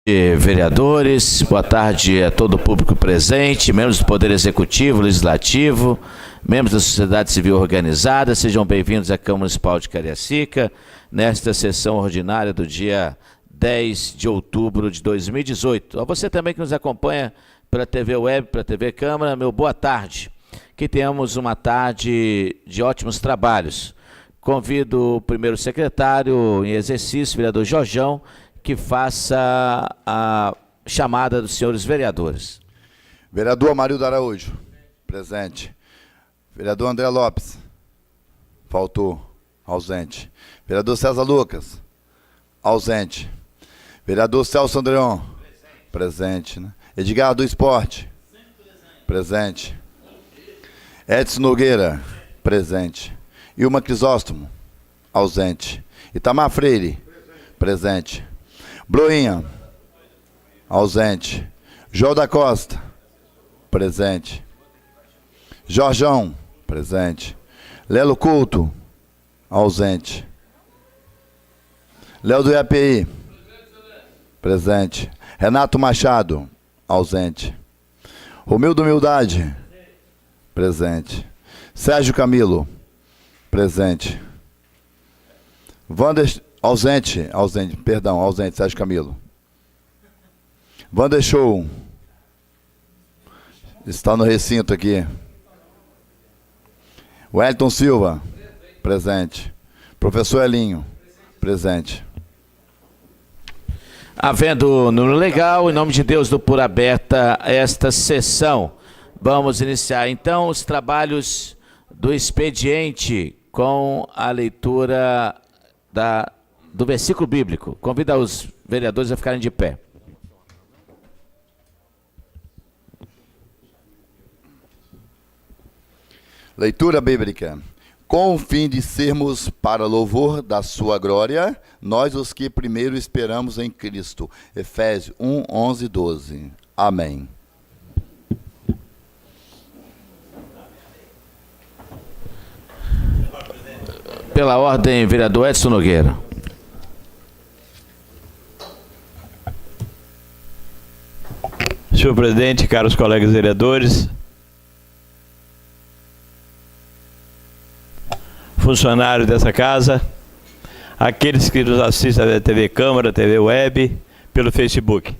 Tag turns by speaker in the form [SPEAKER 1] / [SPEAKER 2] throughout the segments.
[SPEAKER 1] Vereadores, boa tarde a todo o público presente, membros do Poder Executivo, Legislativo, membros da sociedade civil organizada, sejam bem-vindos à Câmara Municipal de Cariacica, nesta sessão ordinária do dia 10 de outubro de 2018. A você também que nos acompanha pela TV Web, pela TV Câmara, meu boa tarde. Que tenhamos uma tarde de ótimos trabalhos. Convido o primeiro secretário em exercício, vereador Jorjão, que faça a chamada dos senhores vereadores.
[SPEAKER 2] Vereador Amarildo Araújo, presente. Vereador André Lopes, faltou, ausente. Vereador César Lucas, ausente. Vereador Celso Andreon, presente. Né? Edgar do Esporte, presente. Edson Nogueira, presente. Ilma Crisóstomo, ausente. Itamar Freire, presente. Broinha, ausente. João da Costa, presente. Jorjão, presente. Lelo Couto, ausente. Léo do IAPI, presente. Renato Machado, ausente. Romildo Humildade, presente. Sérgio Camilo, presente. Ausente, Sérgio Camilo. Wander Show, está no recinto aqui. Wellington Silva, presente. Professor Elinho, presente.
[SPEAKER 1] Havendo número legal, em nome de Deus, dou por aberta esta sessão. Vamos iniciar então os trabalhos do expediente com a leitura do versículo bíblico. Convido os vereadores a ficarem de pé.
[SPEAKER 2] Leitura bíblica. Com o fim de sermos para louvor da sua glória, nós os que primeiro esperamos em Cristo. Efésios 1, 11 e 12. Amém.
[SPEAKER 1] Pela ordem, vereador Edson Nogueira.
[SPEAKER 3] Senhor presidente, caros colegas vereadores, funcionários dessa casa, aqueles que nos assistem da TV Câmara, TV Web, pelo Facebook.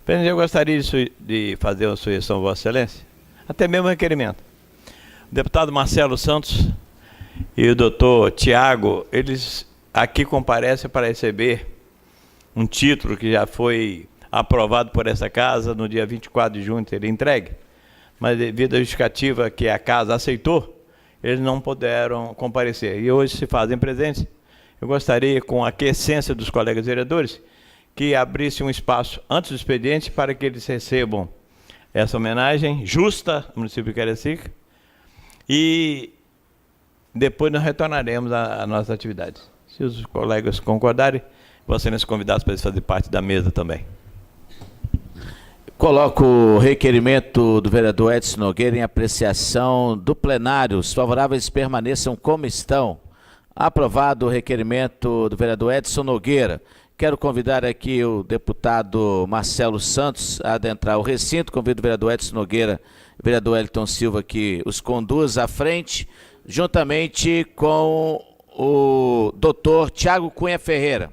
[SPEAKER 3] Presidente, eu gostaria de fazer uma sugestão, Vossa Excelência, até mesmo um requerimento. O deputado Marcelo Santos e o doutor Tiago, eles aqui comparecem para receber um título que já foi aprovado por essa casa no dia 24 de junho, teria entregue, mas devido à justificativa que a casa aceitou, eles não puderam comparecer. E hoje se fazem presentes. Eu gostaria, com a aquiescência dos colegas vereadores, que abrisse um espaço antes do expediente para que eles recebam essa homenagem justa ao município de Cariacica e depois nós retornaremos às nossas atividades. Se os colegas concordarem, vão ser convidados para fazer parte da mesa também.
[SPEAKER 1] Coloco o requerimento do vereador Edson Nogueira em apreciação do plenário. Os favoráveis permaneçam como estão. Aprovado o requerimento do vereador Edson Nogueira. Quero convidar aqui o deputado Marcelo Santos a adentrar o recinto. Convido o vereador Edson Nogueira e o vereador Wellington Silva que os conduz à frente, juntamente com o doutor Tiago Cunha Ferreira.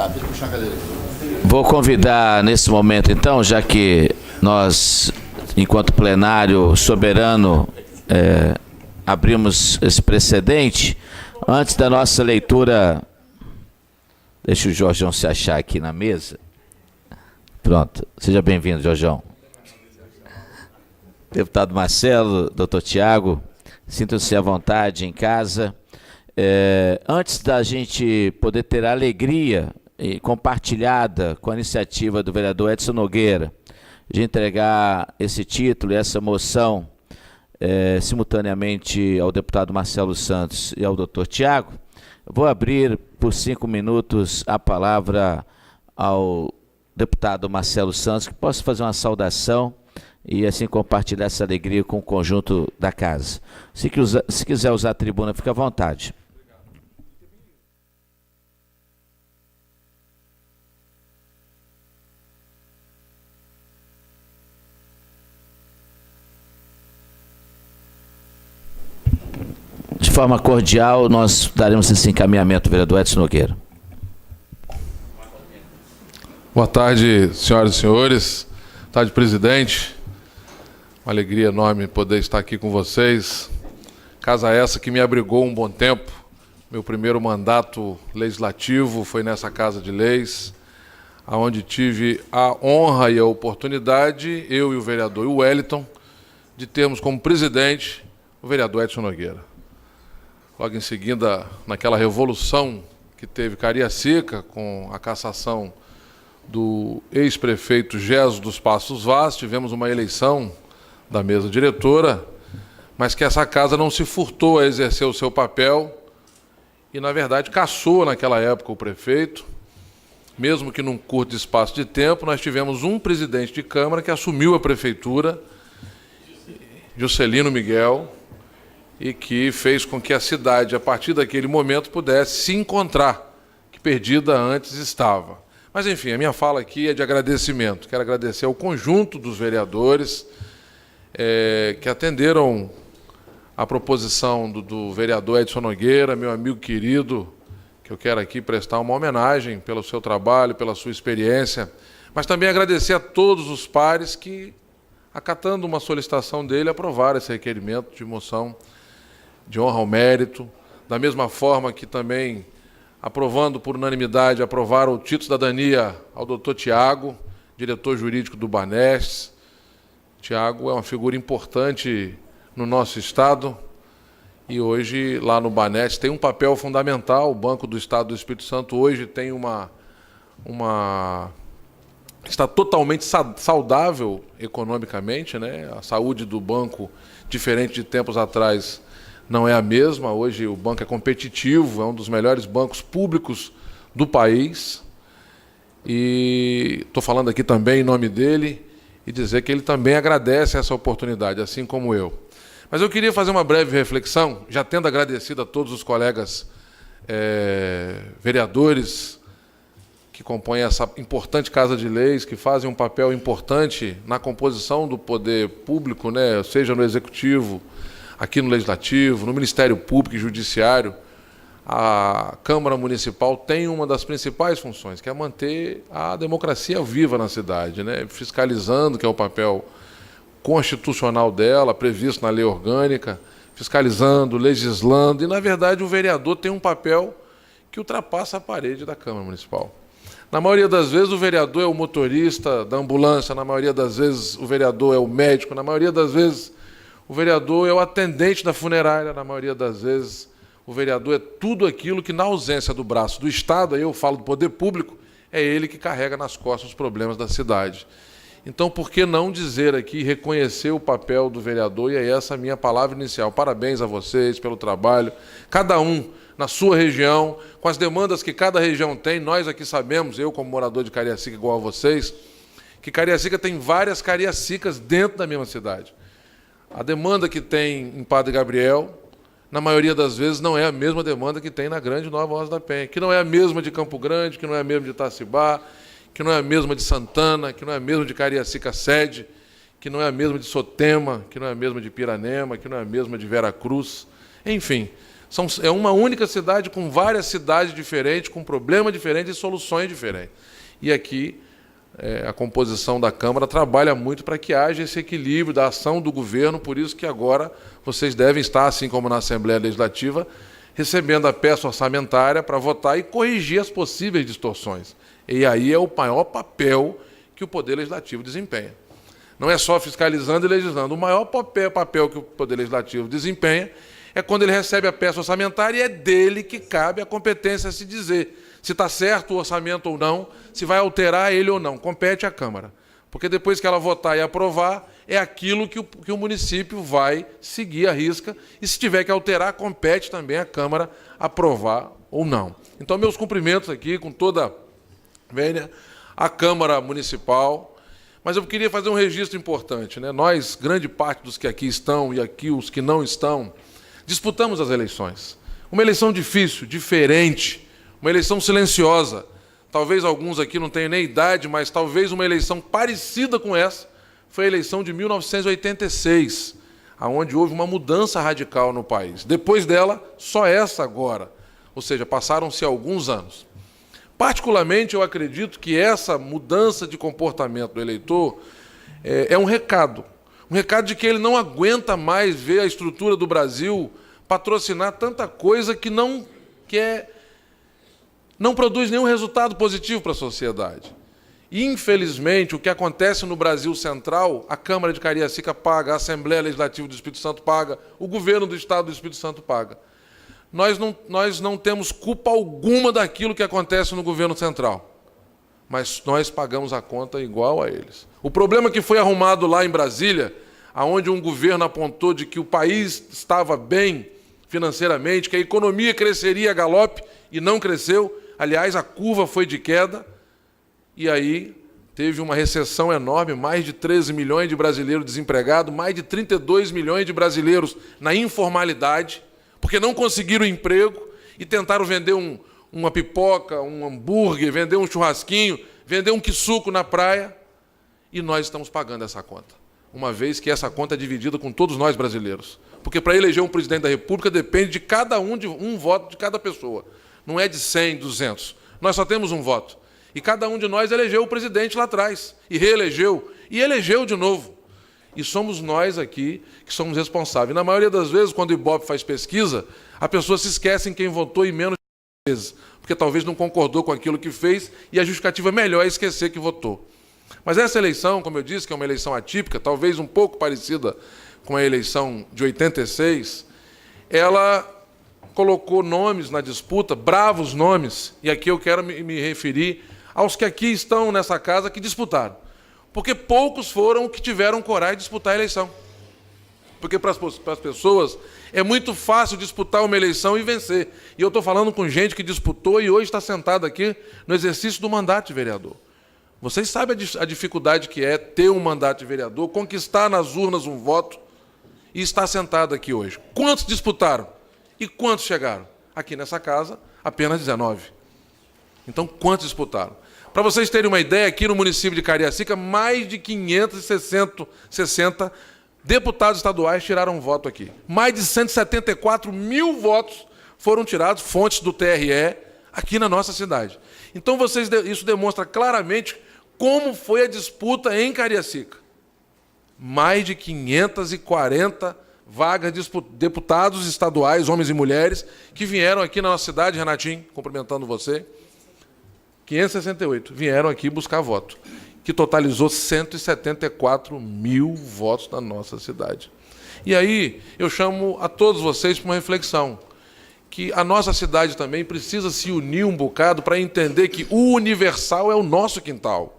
[SPEAKER 2] Tá, deixa eu puxar a cadeira.
[SPEAKER 1] Vou convidar nesse momento, então, já que nós enquanto plenário soberano, abrimos esse precedente. Antes da nossa leitura, deixa o Jorjão se achar aqui na mesa. Pronto, seja bem-vindo, Jorjão. Deputado Marcelo, doutor Tiago, sintam-se à vontade em casa. Antes da gente poder ter a alegria compartilhada com a iniciativa do vereador Edson Nogueira de entregar esse título e essa moção simultaneamente ao deputado Marcelo Santos e ao doutor Tiago, vou abrir por 5 minutos a palavra ao deputado Marcelo Santos, que possa fazer uma saudação e assim compartilhar essa alegria com o conjunto da casa. Se quiser usar a tribuna, fica à vontade. De forma cordial, nós daremos esse encaminhamento, vereador Edson Nogueira.
[SPEAKER 4] Boa tarde, senhoras e senhores. Boa tarde, presidente. Uma alegria enorme poder estar aqui com vocês. Casa essa que me abrigou um bom tempo. Meu primeiro mandato legislativo foi nessa Casa de Leis, onde tive a honra e a oportunidade, eu e o vereador Wellington, de termos como presidente o vereador Edson Nogueira. Logo em seguida, naquela revolução que teve Cariacica, com a cassação do ex-prefeito Geso dos Passos Vaz, tivemos uma eleição da mesa diretora, mas que essa casa não se furtou a exercer o seu papel e, na verdade, cassou naquela época o prefeito, mesmo que num curto espaço de tempo. Nós tivemos um presidente de Câmara que assumiu a prefeitura, Juscelino Miguel, e que fez com que a cidade, a partir daquele momento, pudesse se encontrar, que perdida antes estava. Mas, enfim, a minha fala aqui é de agradecimento. Quero agradecer ao conjunto dos vereadores que atenderam a proposição do vereador Edson Nogueira, meu amigo querido, que eu quero aqui prestar uma homenagem pelo seu trabalho, pela sua experiência, mas também agradecer a todos os pares que, acatando uma solicitação dele, aprovaram esse requerimento de moção de honra ao mérito, da mesma forma que também, aprovando por unanimidade, aprovaram o título de cidadania ao doutor Tiago, diretor jurídico do Banestes. Tiago é uma figura importante no nosso Estado e hoje, lá no Banestes, tem um papel fundamental. O Banco do Estado do Espírito Santo hoje tem está totalmente saudável economicamente, né? A saúde do banco, diferente de tempos atrás, não é a mesma. Hoje o banco é competitivo, é um dos melhores bancos públicos do país. E estou falando aqui também em nome dele e dizer que ele também agradece essa oportunidade, assim como eu. Mas eu queria fazer uma breve reflexão, já tendo agradecido a todos os colegas vereadores que compõem essa importante Casa de Leis, que fazem um papel importante na composição do poder público, né, seja no Executivo, aqui no Legislativo, no Ministério Público e Judiciário. A Câmara Municipal tem uma das principais funções, que é manter a democracia viva na cidade, né? Fiscalizando, que é o papel constitucional dela, previsto na lei orgânica, fiscalizando, legislando, e, na verdade, o vereador tem um papel que ultrapassa a parede da Câmara Municipal. Na maioria das vezes, o vereador é o motorista da ambulância, na maioria das vezes, o vereador é o médico, na maioria das vezes, o vereador é o atendente da funerária, na maioria das vezes, o vereador é tudo aquilo que, na ausência do braço do Estado, aí eu falo do poder público, é ele que carrega nas costas os problemas da cidade. Então, por que não dizer aqui, reconhecer o papel do vereador? E é essa a minha palavra inicial. Parabéns a vocês pelo trabalho, cada um na sua região, com as demandas que cada região tem. Nós aqui sabemos, eu como morador de Cariacica igual a vocês, que Cariacica tem várias Cariacicas dentro da mesma cidade. A demanda que tem em Padre Gabriel, na maioria das vezes, não é a mesma demanda que tem na Grande Nova Rosa da Penha, que não é a mesma de Campo Grande, que não é a mesma de Itacibá, que não é a mesma de Santana, que não é a mesma de Cariacica Sede, que não é a mesma de Sotema, que não é a mesma de Piranema, que não é a mesma de Veracruz. Enfim, é uma única cidade com várias cidades diferentes, com problemas diferentes e soluções diferentes. E aqui a composição da Câmara trabalha muito para que haja esse equilíbrio da ação do governo, por isso que agora vocês devem estar, assim como na Assembleia Legislativa, recebendo a peça orçamentária para votar e corrigir as possíveis distorções. E aí é o maior papel que o Poder Legislativo desempenha. Não é só fiscalizando e legislando. O maior papel que o Poder Legislativo desempenha é quando ele recebe a peça orçamentária e é dele que cabe a competência se dizer se está certo o orçamento ou não, se vai alterar ele ou não. Compete à Câmara. Porque depois que ela votar e aprovar, é aquilo que o município vai seguir à risca. E se tiver que alterar, compete também à Câmara aprovar ou não. Então, meus cumprimentos aqui com toda a vênia à Câmara Municipal. Mas eu queria fazer um registro importante, né? Nós, grande parte dos que aqui estão e aqui os que não estão, disputamos as eleições. Uma eleição difícil, diferente, uma eleição silenciosa. Talvez alguns aqui não tenham nem idade, mas talvez uma eleição parecida com essa foi a eleição de 1986, onde houve uma mudança radical no país. Depois dela, só essa agora. Ou seja, passaram-se alguns anos. Particularmente, eu acredito que essa mudança de comportamento do eleitor é um recado. Um recado de que ele não aguenta mais ver a estrutura do Brasil patrocinar tanta coisa que não produz nenhum resultado positivo para a sociedade. E, infelizmente, o que acontece no Brasil Central, a Câmara de Cariacica paga, a Assembleia Legislativa do Espírito Santo paga, o governo do Estado do Espírito Santo paga. Nós não temos culpa alguma daquilo que acontece no governo central, mas nós pagamos a conta igual a eles. O problema que foi arrumado lá em Brasília, onde um governo apontou de que o país estava bem financeiramente, que a economia cresceria a galope e não cresceu, aliás, a curva foi de queda, e aí teve uma recessão enorme, mais de 13 milhões de brasileiros desempregados, mais de 32 milhões de brasileiros na informalidade, porque não conseguiram emprego e tentaram vender uma pipoca, um hambúrguer, vender um churrasquinho, vender um quissuco na praia, e nós estamos pagando essa conta, uma vez que essa conta é dividida com todos nós brasileiros. Porque para eleger um presidente da República depende de cada um, de um voto de cada pessoa. Não é de 100, 200. Nós só temos um voto. E cada um de nós elegeu o presidente lá atrás, e reelegeu, e elegeu de novo. E somos nós aqui que somos responsáveis. Na maioria das vezes, quando o Ibope faz pesquisa, a pessoa se esquece em quem votou em menos vezes, porque talvez não concordou com aquilo que fez, e a justificativa melhor é esquecer que votou. Mas essa eleição, como eu disse, que é uma eleição atípica, talvez um pouco parecida com a eleição de 86, ela colocou nomes na disputa, bravos nomes, e aqui eu quero me referir aos que aqui estão nessa casa que disputaram. Porque poucos foram que tiveram coragem de disputar a eleição. Porque para as pessoas é muito fácil disputar uma eleição e vencer. E eu estou falando com gente que disputou e hoje está sentada aqui no exercício do mandato de vereador. Vocês sabem a dificuldade que é ter um mandato de vereador, conquistar nas urnas um voto e estar sentado aqui hoje. Quantos disputaram? E quantos chegaram? Aqui nessa casa, apenas 19. Então, quantos disputaram? Para vocês terem uma ideia, aqui no município de Cariacica, mais de 560 deputados estaduais tiraram voto aqui. Mais de 174 mil votos foram tirados, fontes do TRE, aqui na nossa cidade. Então, isso demonstra claramente como foi a disputa em Cariacica. Mais de 540 vagas de deputados estaduais, homens e mulheres, que vieram aqui na nossa cidade, Renatinho, cumprimentando você, 568, vieram aqui buscar voto, que totalizou 174 mil votos na nossa cidade. E aí eu chamo a todos vocês para uma reflexão, que a nossa cidade também precisa se unir um bocado para entender que o universal é o nosso quintal.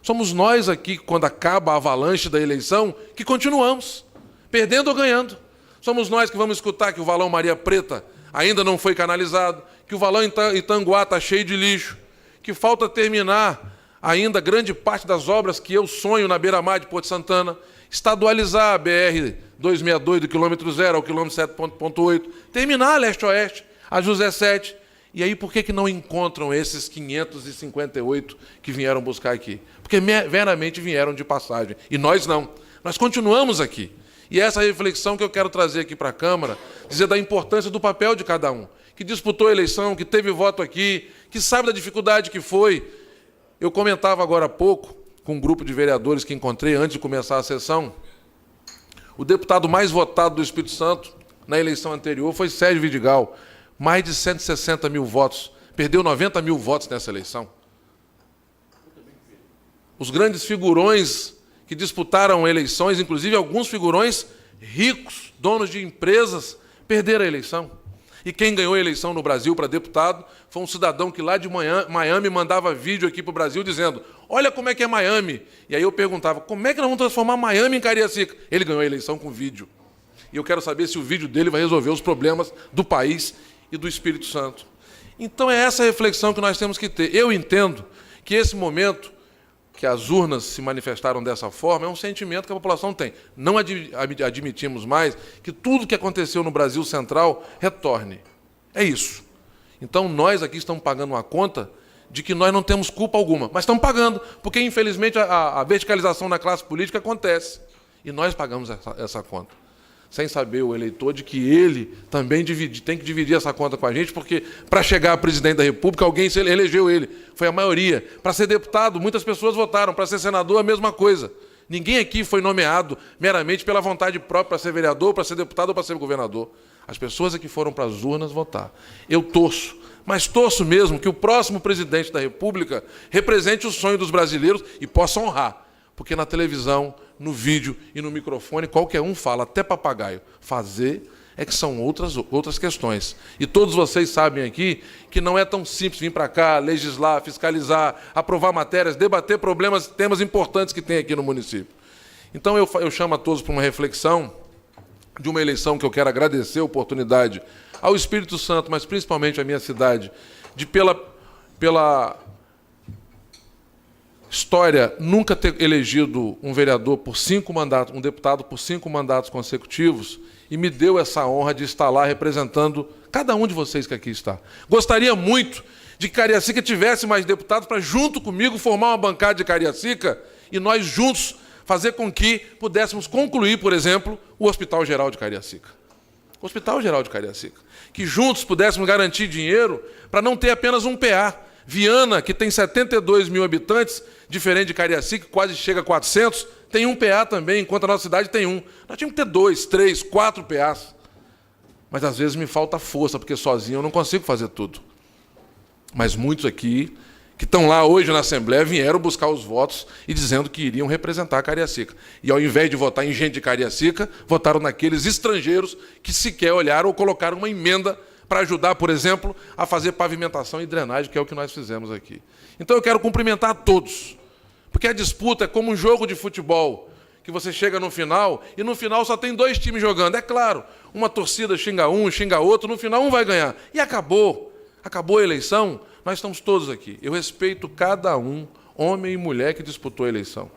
[SPEAKER 4] Somos nós aqui, quando acaba a avalanche da eleição, que continuamos, perdendo ou ganhando. Somos nós que vamos escutar que o valão Maria Preta ainda não foi canalizado, que o valão Itanguá está cheio de lixo, que falta terminar ainda grande parte das obras que eu sonho na beira-mar de Porto Santana, estadualizar a BR-262 do quilômetro 0 ao quilômetro 7.8, terminar a leste-oeste, a José 7. E aí por que não encontram esses 558 que vieram buscar aqui? Porque meramente vieram de passagem. E nós não. Nós continuamos aqui. E essa reflexão que eu quero trazer aqui para a Câmara, dizer da importância do papel de cada um, que disputou a eleição, que teve voto aqui, que sabe da dificuldade que foi Eu comentava agora há pouco, com um grupo de vereadores que encontrei antes de começar a sessão, o deputado mais votado do Espírito Santo na eleição anterior foi Sérgio Vidigal, mais de 160 mil votos, perdeu 90 mil votos nessa eleição. Os grandes figurões que disputaram eleições, inclusive alguns figurões ricos, donos de empresas, perderam a eleição. E quem ganhou a eleição no Brasil para deputado foi um cidadão que lá de Miami mandava vídeo aqui para o Brasil dizendo: olha como é que é Miami. E aí eu perguntava, como é que nós vamos transformar Miami em Cariacica? Ele ganhou a eleição com vídeo. E eu quero saber se o vídeo dele vai resolver os problemas do país e do Espírito Santo. Então é essa reflexão que nós temos que ter. Eu entendo que esse momento que as urnas se manifestaram dessa forma é um sentimento que a população tem. Não admitimos mais que tudo que aconteceu no Brasil Central retorne. É isso. Então nós aqui estamos pagando uma conta de que nós não temos culpa alguma, mas estamos pagando, porque infelizmente a verticalização na classe política acontece. E nós pagamos essa conta. Sem saber o eleitor de que ele também tem que dividir essa conta com a gente, porque para chegar a presidente da República, alguém elegeu ele. Foi a maioria. Para ser deputado, muitas pessoas votaram. Para ser senador, a mesma coisa. Ninguém aqui foi nomeado meramente pela vontade própria para ser vereador, para ser deputado ou para ser governador. As pessoas é que foram para as urnas votar. Eu torço, mas torço mesmo que o próximo presidente da República represente o sonho dos brasileiros e possa honrar. Porque na televisão, no vídeo e no microfone, qualquer um fala, até papagaio. Fazer é que são outras questões. E todos vocês sabem aqui que não é tão simples vir para cá, legislar, fiscalizar, aprovar matérias, debater problemas, temas importantes que tem aqui no município. Então eu chamo a todos para uma reflexão de uma eleição que eu quero agradecer a oportunidade ao Espírito Santo, mas principalmente à minha cidade, de pela história nunca ter elegido um vereador por 5 mandatos, um deputado por 5 mandatos consecutivos, e me deu essa honra de estar lá representando cada um de vocês que aqui está. Gostaria muito de que Cariacica tivesse mais deputados para, junto comigo, formar uma bancada de Cariacica e nós juntos fazer com que pudéssemos concluir, por exemplo, o Hospital Geral de Cariacica. O Hospital Geral de Cariacica. Que juntos pudéssemos garantir dinheiro para não ter apenas um PA. Viana, que tem 72 mil habitantes, diferente de Cariacica, que quase chega a 400, tem um PA também, enquanto a nossa cidade tem um. Nós tínhamos que ter 2, 3, 4 PAs. Mas às vezes me falta força, porque sozinho eu não consigo fazer tudo. Mas muitos aqui, que estão lá hoje na Assembleia, vieram buscar os votos e dizendo que iriam representar Cariacica. E ao invés de votar em gente de Cariacica, votaram naqueles estrangeiros que sequer olharam ou colocaram uma emenda para ajudar, por exemplo, a fazer pavimentação e drenagem, que é o que nós fizemos aqui. Então eu quero cumprimentar a todos, porque a disputa é como um jogo de futebol, que você chega no final, e no final só tem 2 times jogando. É claro, uma torcida xinga um, xinga outro, no final um vai ganhar. E acabou. Acabou a eleição, nós estamos todos aqui. Eu respeito cada um, homem e mulher, que disputou a eleição.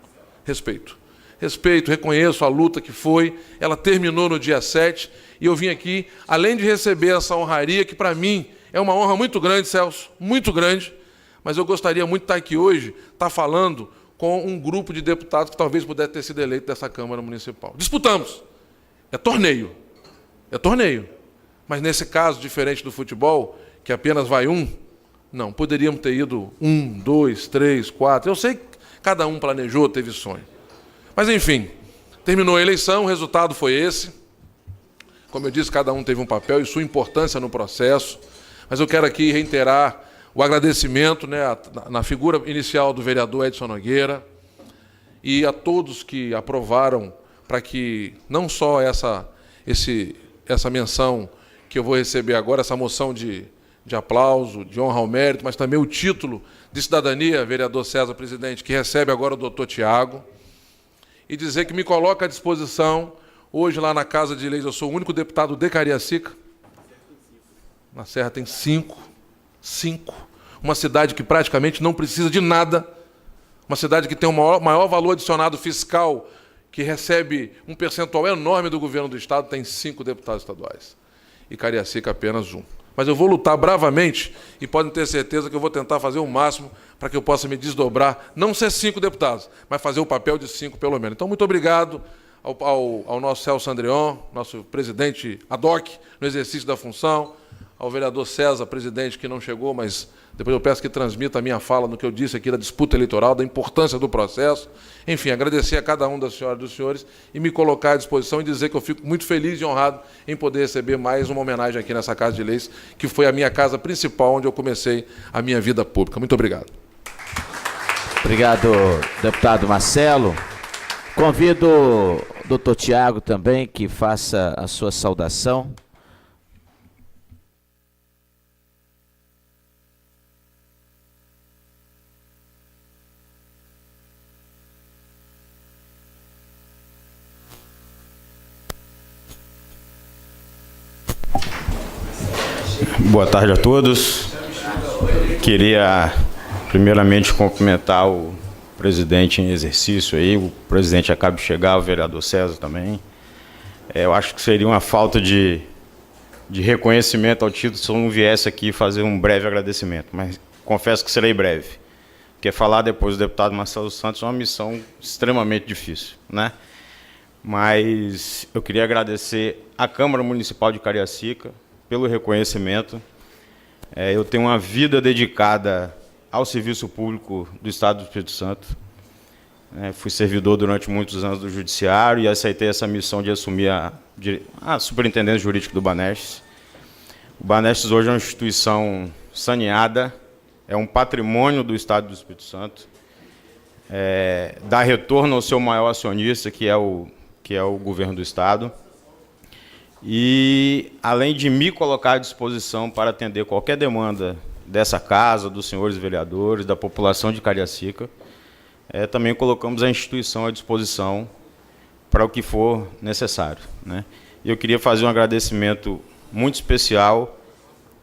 [SPEAKER 4] Respeito. Respeito, reconheço a luta que foi, ela terminou no dia 7, e eu vim aqui, além de receber essa honraria, que para mim é uma honra muito grande, Celso, muito grande, mas eu gostaria muito de estar aqui hoje, estar falando com um grupo de deputados que talvez pudesse ter sido eleito dessa Câmara Municipal. Disputamos. É torneio. É torneio. Mas nesse caso, diferente do futebol, que apenas vai um, não, poderíamos ter ido 1, 2, 3, 4. Eu sei que cada um planejou, teve sonho. Mas, enfim, terminou a eleição, o resultado foi esse. Como eu disse, cada um teve um papel e sua importância no processo. Mas eu quero aqui reiterar o agradecimento, né, na figura inicial do vereador Edson Nogueira e a todos que aprovaram para que não só essa menção que eu vou receber agora, essa moção de aplauso, de honra ao mérito, mas também o título de cidadania, vereador César, presidente, que recebe agora o doutor Tiago, e dizer que me coloca à disposição. Hoje, lá na Casa de Leis, eu sou o único deputado de Cariacica. Na Serra tem 5. Uma cidade que praticamente não precisa de nada. Uma cidade que tem o maior valor adicionado fiscal, que recebe um percentual enorme do governo do Estado, tem 5 deputados estaduais. E Cariacica apenas 1. Mas eu vou lutar bravamente e podem ter certeza que eu vou tentar fazer o máximo para que eu possa me desdobrar, não ser 5 deputados, mas fazer o papel de 5 pelo menos. Então, muito obrigado ao nosso Celso Andreon, nosso presidente ad hoc no exercício da função, ao vereador César, presidente, que não chegou, mas depois eu peço que transmita a minha fala no que eu disse aqui da disputa eleitoral, da importância do processo. Enfim, agradecer a cada um das senhoras e dos senhores e me colocar à disposição e dizer que eu fico muito feliz e honrado em poder receber mais uma homenagem aqui nessa Casa de Leis, que foi a minha casa principal, onde eu comecei a minha vida pública. Muito obrigado.
[SPEAKER 1] Obrigado, deputado Marcelo. Convido o doutor Tiago também que faça a sua saudação.
[SPEAKER 5] Boa tarde a todos. Queria primeiramente cumprimentar o presidente em exercício aí, o presidente acaba de chegar, o vereador César também. Eu acho que seria uma falta de reconhecimento ao título se eu não viesse aqui fazer um breve agradecimento, mas confesso que serei breve, porque falar depois do deputado Marcelo Santos é uma missão extremamente difícil, né? Mas eu queria agradecer à Câmara Municipal de Cariacica pelo reconhecimento. Eu tenho uma vida dedicada ao serviço público do Estado do Espírito Santo. Fui servidor durante muitos anos do Judiciário e aceitei essa missão de assumir a superintendência jurídica do Banestes. O Banestes hoje é uma instituição saneada, é um patrimônio do Estado do Espírito Santo, dá retorno ao seu maior acionista, que é o governo do Estado. E, além de me colocar à disposição para atender qualquer demanda dessa casa, dos senhores vereadores, da população de Cariacica, também colocamos a instituição à disposição para o que for necessário, né? E eu queria fazer um agradecimento muito especial,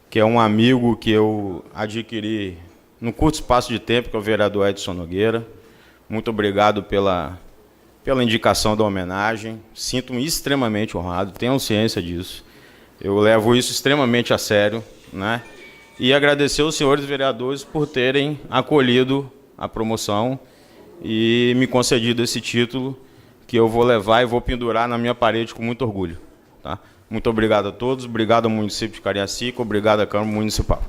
[SPEAKER 5] que é um amigo que eu adquiri num curto espaço de tempo, que é o vereador Edson Nogueira. Muito obrigado pela indicação da homenagem. Sinto-me extremamente honrado, tenham ciência disso. Eu levo isso extremamente a sério, né? E agradecer aos senhores vereadores por terem acolhido a promoção e me concedido esse título, que eu vou levar e vou pendurar na minha parede com muito orgulho, tá? Muito obrigado a todos, obrigado ao município de Cariacica, obrigado à Câmara Municipal.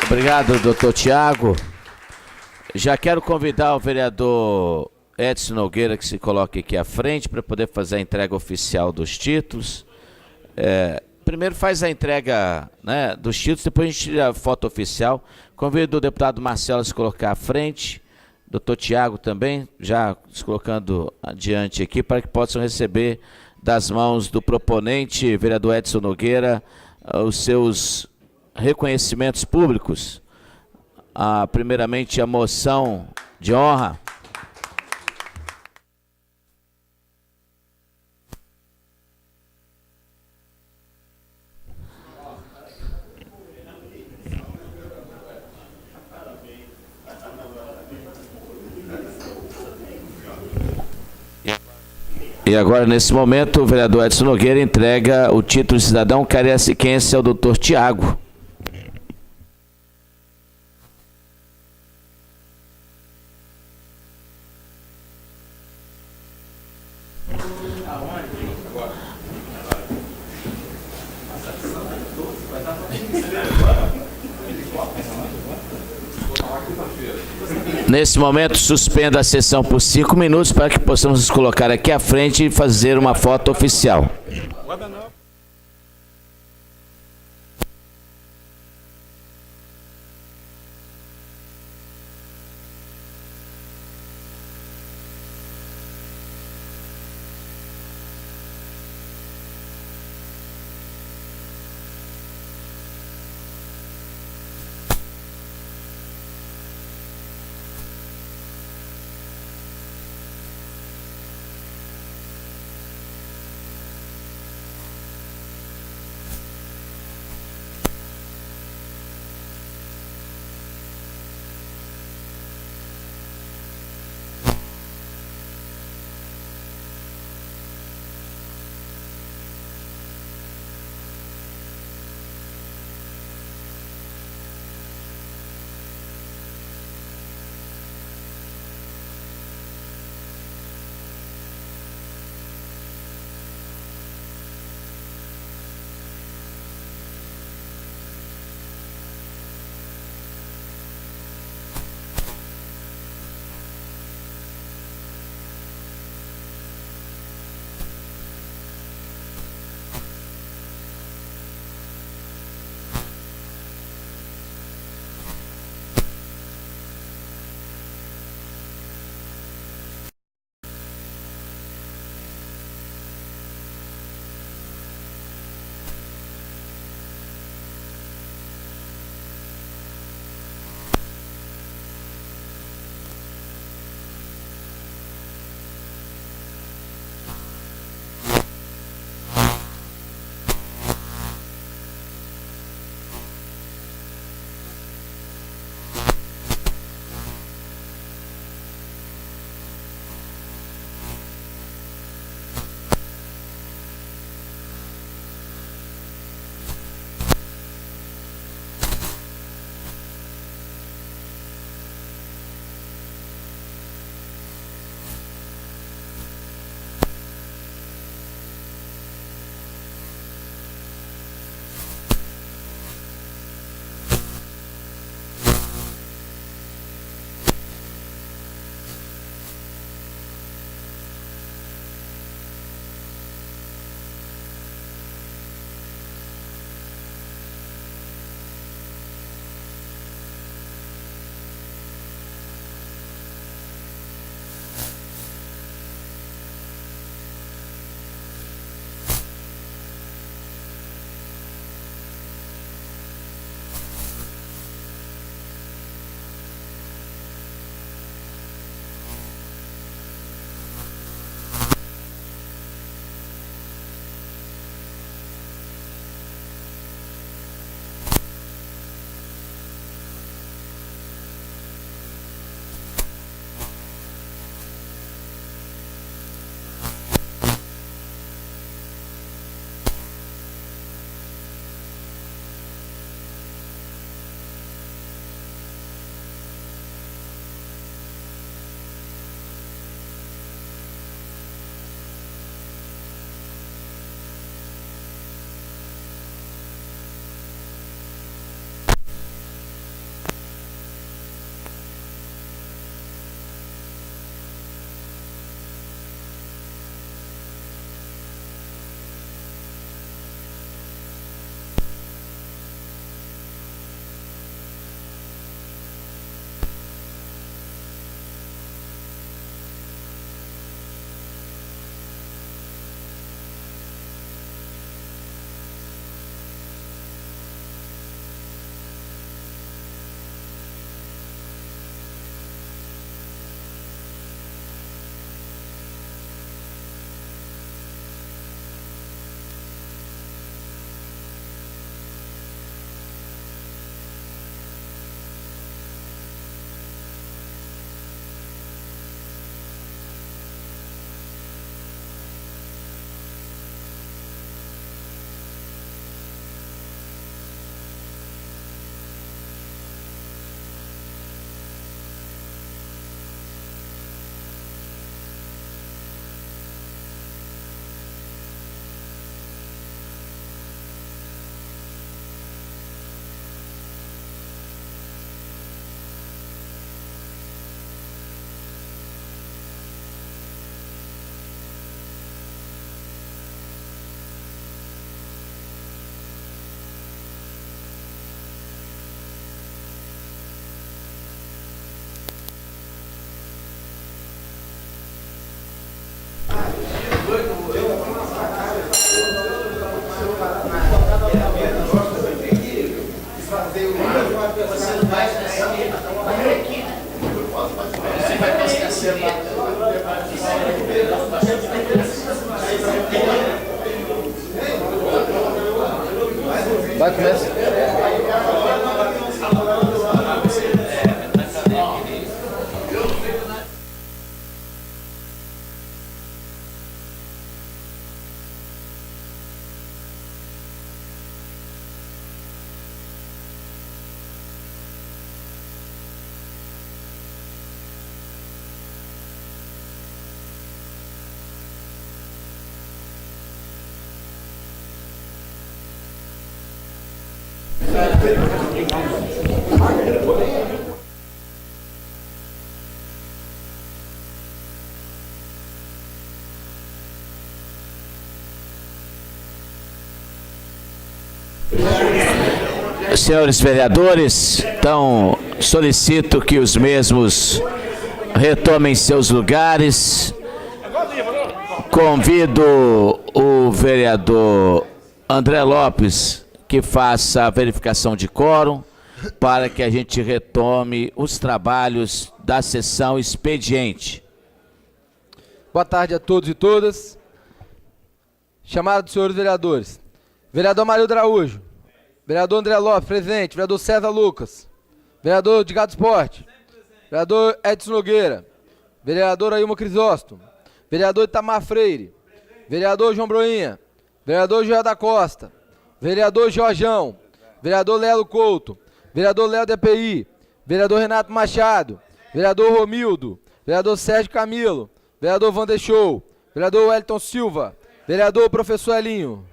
[SPEAKER 1] Obrigado, doutor Tiago. Já quero convidar o vereador Edson Nogueira que se coloque aqui à frente para poder fazer a entrega oficial dos títulos. Primeiro faz a entrega, né, dos títulos, depois a gente tira a foto oficial. Convido o deputado Marcelo a se colocar à frente, doutor Tiago também, já se colocando adiante aqui, para que possam receber das mãos do proponente, vereador Edson Nogueira, os seus reconhecimentos públicos. Primeiramente, a moção de honra. E agora, nesse momento, o vereador Edson Nogueira entrega o título de cidadão cariaciquense ao doutor Tiago. Nesse momento, suspendo a sessão por 5 minutos para que possamos nos colocar aqui à frente e fazer uma foto oficial.
[SPEAKER 6] Vai, começa.
[SPEAKER 1] Senhores vereadores, então solicito que os mesmos retomem seus lugares. Convido o vereador André Lopes que faça a verificação de quórum para que a gente retome os trabalhos da sessão expediente.
[SPEAKER 6] Boa tarde a todos e todas. Chamada dos senhores vereadores. Vereador Marildo Araújo. Vereador André Lopes, presente. Vereador César Lucas. Vereador de Gado Esporte. Vereador Edson Nogueira. Vereador Ailma Crisóstomo. Vereador Itamar Freire. Vereador João Broinha. Vereador Joel da Costa. Vereador Jorjão. Vereador Lelo Couto. Vereador Léo DPI. Vereador Renato Machado. Vereador Romildo. Vereador Sérgio Camilo. Vereador Vander Show. Vereador Wellington Silva. Vereador Professor Elinho.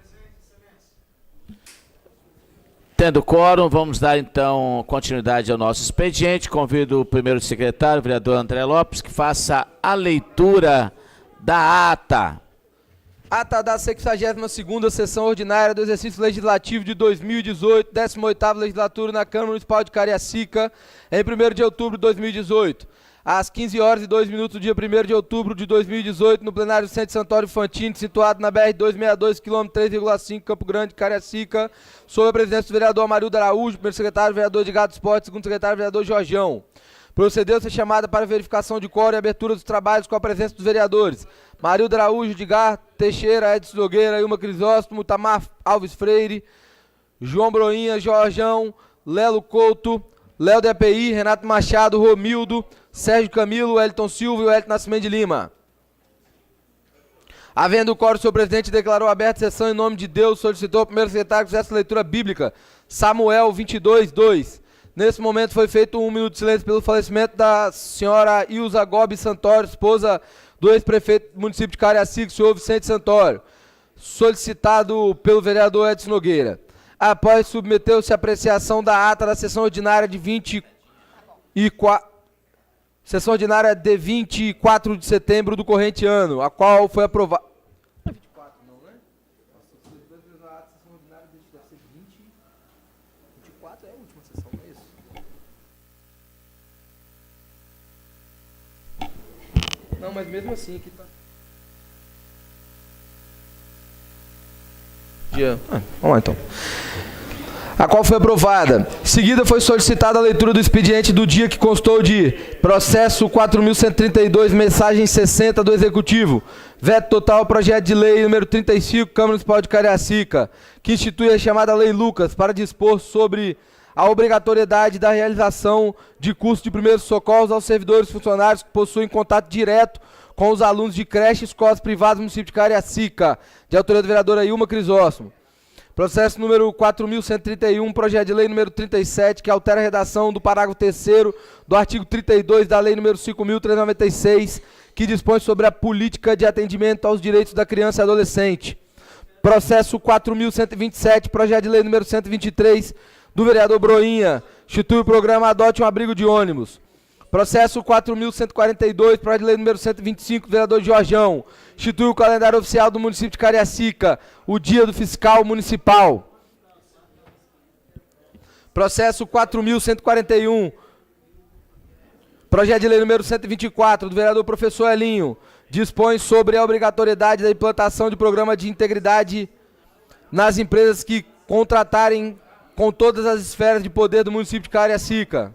[SPEAKER 1] Tendo quórum, vamos dar então continuidade ao nosso expediente. Convido o primeiro secretário, o vereador André Lopes, que faça a leitura da ata.
[SPEAKER 6] Ata da 62ª Sessão Ordinária do Exercício Legislativo de 2018, 18ª Legislatura na Câmara Municipal de Cariacica, em 1º de outubro de 2018. Às 15h02 do dia 1º de outubro de 2018, no plenário do Centro Santório Fantini, situado na BR-262, km 3,5, Campo Grande, Cariacica, sob a presidência do vereador Amarildo Araújo, primeiro secretário, vereador de Gado Esporte, segundo secretário, vereador Jorjão. Procedeu-se a chamada para verificação de quórum e abertura dos trabalhos com a presença dos vereadores Marildo Araújo, Edgar Teixeira, Edson Nogueira, Ailma Crisóstomo, Tamar Alves Freire, João Broinha, Jorjão, Lelo Couto, Léo DPI, Renato Machado, Romildo, Sérgio Camilo, Wellington Silva e Wellington Nascimento de Lima. Havendo o quórum, o senhor presidente declarou aberta a sessão em nome de Deus, solicitou ao primeiro secretário que fizesse a leitura bíblica, Samuel 22:2. Nesse momento foi feito 1 minuto de silêncio pelo falecimento da senhora Ilza Gobi Santoro, esposa do ex-prefeito do município de Cariacica, senhor Vicente Santoro, solicitado pelo vereador Edson Nogueira. Após submeteu-se à apreciação da ata da sessão ordinária de 24 de setembro do corrente ano, a qual foi aprovada. 24 não, né? A sessão ordinária deve ser 24 é a última sessão, não é isso? Não, mas mesmo assim aqui tá. Vamos lá então. A qual foi aprovada. Em seguida foi solicitada a leitura do expediente do dia que constou de processo 4.132, mensagem 60 do Executivo, veto total projeto de lei número 35, Câmara Municipal de Cariacica, que institui a chamada Lei Lucas para dispor sobre a obrigatoriedade da realização de curso de primeiros socorros aos servidores e funcionários que possuem contato direto com os alunos de creche e escolas privadas do município de Cariacica, de autoria do vereador Ailma Crisóstomo. Processo número 4.131, projeto de lei número 37, que altera a redação do parágrafo 3º do artigo 32 da lei número 5.396, que dispõe sobre a política de atendimento aos direitos da criança e adolescente. Processo 4.127, projeto de lei número 123, do vereador Broinha, institui o programa Adote um Abrigo de Ônibus. Processo 4.142, projeto de lei número 125, do vereador Jorjão, institui o calendário oficial do município de Cariacica, o dia do fiscal municipal. Processo 4.141, projeto de lei número 124, do vereador Professor Elinho, dispõe sobre a obrigatoriedade da implantação de programa de integridade nas empresas que contratarem com todas as esferas de poder do município de Cariacica.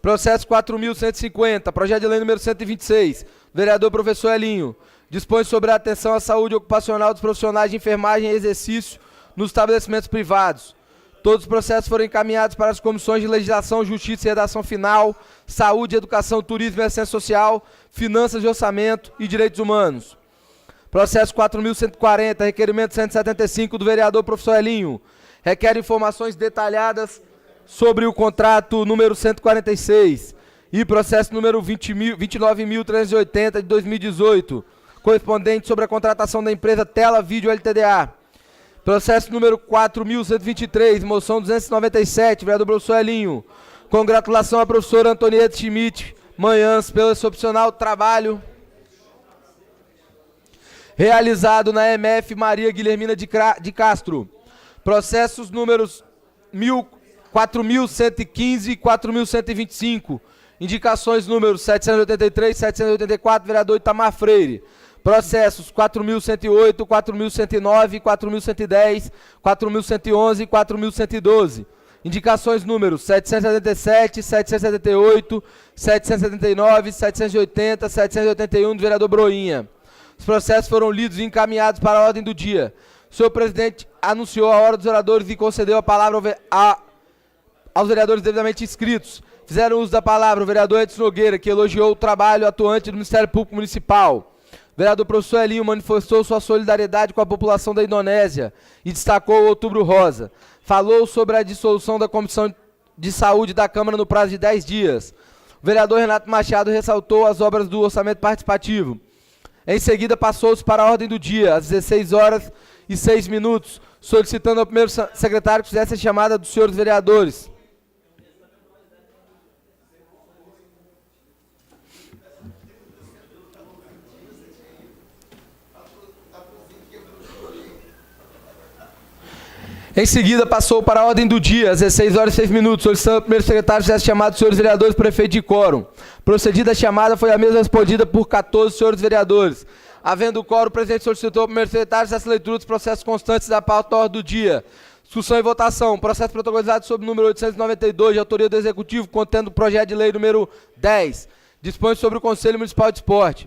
[SPEAKER 6] Processo 4.150, projeto de lei número 126, vereador professor Elinho, dispõe sobre a atenção à saúde ocupacional dos profissionais de enfermagem em exercício nos estabelecimentos privados. Todos os processos foram encaminhados para as comissões de legislação, justiça e redação final, saúde, educação, turismo e assistência social, finanças e orçamento e direitos humanos. Processo 4.140, requerimento 175 do vereador professor Elinho, requer informações detalhadas sobre o contrato número 146 e processo número 29.380 de 2018, correspondente sobre a contratação da empresa Tela Vídeo LTDA. Processo número 4.123, moção 297, vereador professor Elinho. Congratulação à professora Antonieta Schmidt Manhãs pelo excepcional trabalho realizado na MF Maria Guilhermina de Castro. Processos números 4.115 e 4.125. Indicações números 783 e 784, vereador Itamar Freire. Processos 4.108, 4.109, 4.110, 4.111 e 4.112. Indicações números 777, 778, 779, 780, 781 do vereador Broinha. Os processos foram lidos e encaminhados para a ordem do dia. O senhor presidente anunciou a hora dos oradores e concedeu a palavra aos vereadores devidamente inscritos. Fizeram uso da palavra o vereador Edson Nogueira, que elogiou o trabalho atuante do Ministério Público Municipal. O vereador professor Elinho manifestou sua solidariedade com a população da Indonésia e destacou o Outubro Rosa. Falou sobre a dissolução da Comissão de Saúde da Câmara no prazo de 10 dias. O vereador Renato Machado ressaltou as obras do orçamento participativo. Em seguida, passou-se para a ordem do dia, às 16h06, solicitando ao primeiro secretário que fizesse a chamada dos senhores vereadores. Em seguida, passou para a ordem do dia, às 16h06, solicitando ao primeiro secretário que fizesse chamada dos senhores vereadores prefeito de quórum. Procedida a chamada, foi a mesma respondida por 14 senhores vereadores. Havendo quórum, o presidente solicitou ao primeiro secretário essa leitura dos processos constantes da pauta ordem do dia. Discussão e votação. Processo protocolizado sob o número 892, de autoria do Executivo, contendo o projeto de lei número 10. Dispõe sobre o Conselho Municipal de Esporte.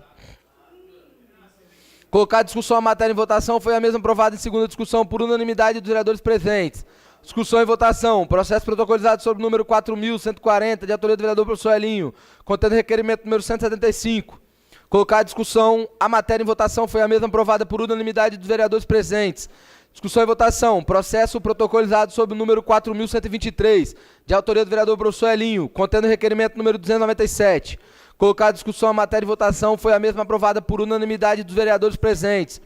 [SPEAKER 6] Colocada a discussão a matéria em votação, foi a mesma aprovada em segunda discussão por unanimidade dos vereadores presentes. Discussão e votação. Processo protocolizado sobre o número 4.140, de autoria do vereador professor Elinho, contendo requerimento número 175. Colocada a discussão a matéria em votação, foi a mesma aprovada por unanimidade dos vereadores presentes. Discussão e votação. Processo protocolizado sobre o número 4.123, de autoria do vereador professor Elinho, contendo requerimento número 297. Colocada a discussão a matéria em votação, foi a mesma aprovada por unanimidade dos vereadores presentes.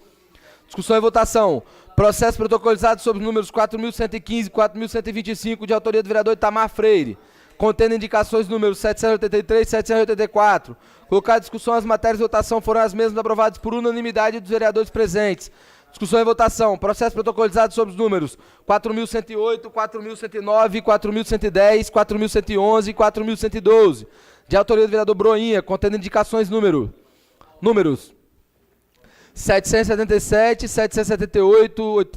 [SPEAKER 6] Discussão e votação. Processo protocolizado sobre os números 4.115 e 4.125, de autoria do vereador Itamar Freire, contendo indicações números 783 e 784. Colocada a discussão, as matérias de votação foram as mesmas aprovadas por unanimidade dos vereadores presentes. Discussão e votação. Processo protocolizado sobre os números 4.108, 4.109, 4.110, 4.111 e 4.112, de autoria do vereador Broinha, contendo indicações números 777, 778,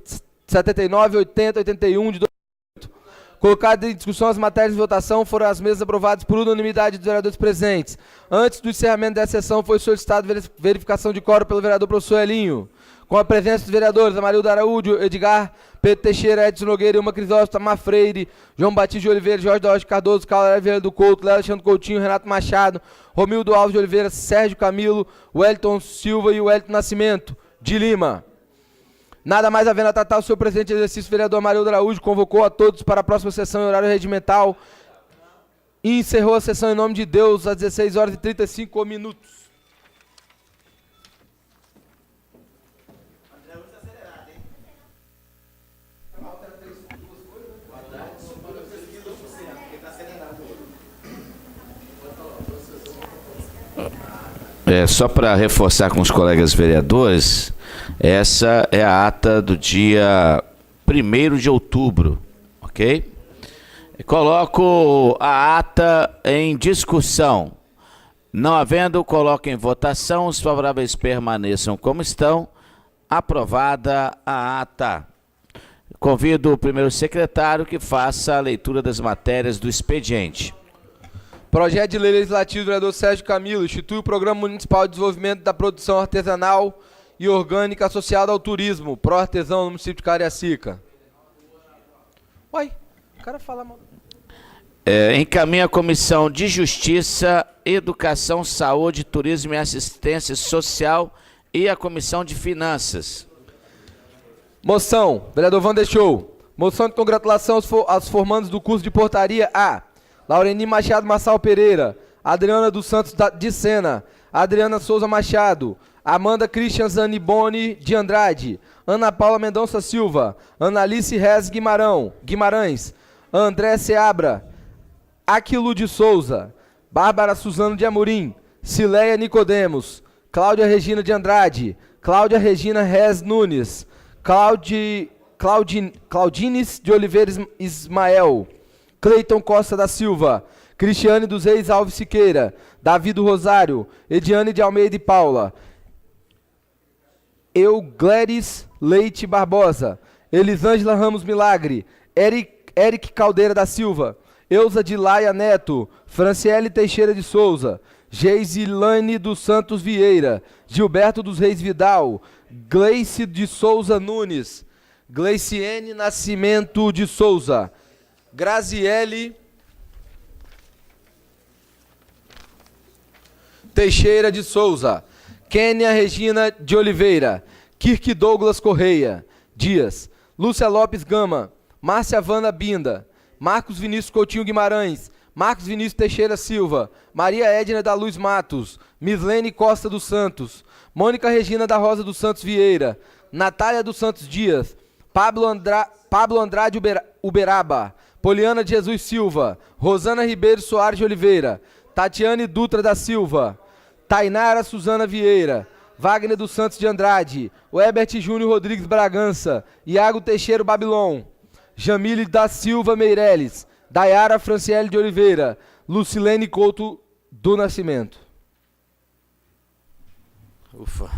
[SPEAKER 6] 79, 80, 81 de 2018. Colocado em discussão as matérias de votação, foram as mesmas aprovadas por unanimidade dos vereadores presentes. Antes do encerramento dessa sessão, foi solicitado verificação de quórum pelo vereador professor Elinho. Com a presença dos vereadores Amarildo Araújo, Edgar, Pedro Teixeira, Edson Nogueira, Ilma Crisóstomo, Tamar Freire, João Batista de Oliveira, Jorge da Rocha Cardoso, Carlos Oliveira do Couto, Léo Alexandre Coutinho, Renato Machado, Romildo Alves de Oliveira, Sérgio Camilo, Wellington Silva e Wellington Nascimento, de Lima. Nada mais havendo a tratar, o senhor presidente de exercício, vereador Amarildo Araújo, convocou a todos para a próxima sessão em horário regimental e encerrou a sessão em nome de Deus às 16h35.
[SPEAKER 1] Só para reforçar com os colegas vereadores, essa é a ata do dia 1º de outubro, ok? Coloco a ata em discussão. Não havendo, coloco em votação. Os favoráveis permaneçam como estão. Aprovada a ata. Convido o primeiro secretário que faça a leitura das matérias do expediente.
[SPEAKER 6] Projeto de Lei Legislativo do vereador Sérgio Camilo institui o Programa Municipal de Desenvolvimento da Produção Artesanal e Orgânica associada ao turismo, pró-artesão no município de Cariacica. Uai, o cara fala mal.
[SPEAKER 1] Encaminha a Comissão de Justiça, Educação, Saúde, Turismo e Assistência Social e a Comissão de Finanças.
[SPEAKER 6] Moção, vereador Wander Show. Moção de congratulação aos formandos do curso de portaria A. Laureni Machado Massal Pereira, Adriana dos Santos de Sena, Adriana Souza Machado, Amanda Christian Zaniboni de Andrade, Ana Paula Mendonça Silva, Analice Rez Guimarães, André Seabra, Aquilo de Souza, Bárbara Suzano de Amorim, Cileia Nicodemos, Cláudia Regina de Andrade, Cláudia Regina Rez Nunes, Claudines de Oliveira Ismael, Cleiton Costa da Silva, Cristiane dos Reis Alves Siqueira, Davi do Rosário, Ediane de Almeida e Paula, Eugleres Leite Barbosa, Elisângela Ramos Milagre, Eric Caldeira da Silva, Eusa de Laia Neto, Franciele Teixeira de Souza, Geisilane dos Santos Vieira, Gilberto dos Reis Vidal, Gleice de Souza Nunes, Gleiciene Nascimento de Souza, Graziele Teixeira de Souza, Kênia Regina de Oliveira, Kirk Douglas Correia Dias, Lúcia Lopes Gama, Márcia Vana Binda, Marcos Vinícius Coutinho Guimarães, Marcos Vinícius Teixeira Silva, Maria Edna da Luz Matos, Mislene Costa dos Santos, Mônica Regina da Rosa dos Santos Vieira, Natália dos Santos Dias, Pablo Andrade Uberaba, Poliana de Jesus Silva, Rosana Ribeiro Soares de Oliveira, Tatiane Dutra da Silva, Tainara Suzana Vieira, Wagner dos Santos de Andrade, Webert Júnior Rodrigues Bragança, Iago Teixeira Babilon, Jamile da Silva Meireles, Dayara Franciele de Oliveira, Lucilene Couto do Nascimento.
[SPEAKER 1] Ufa.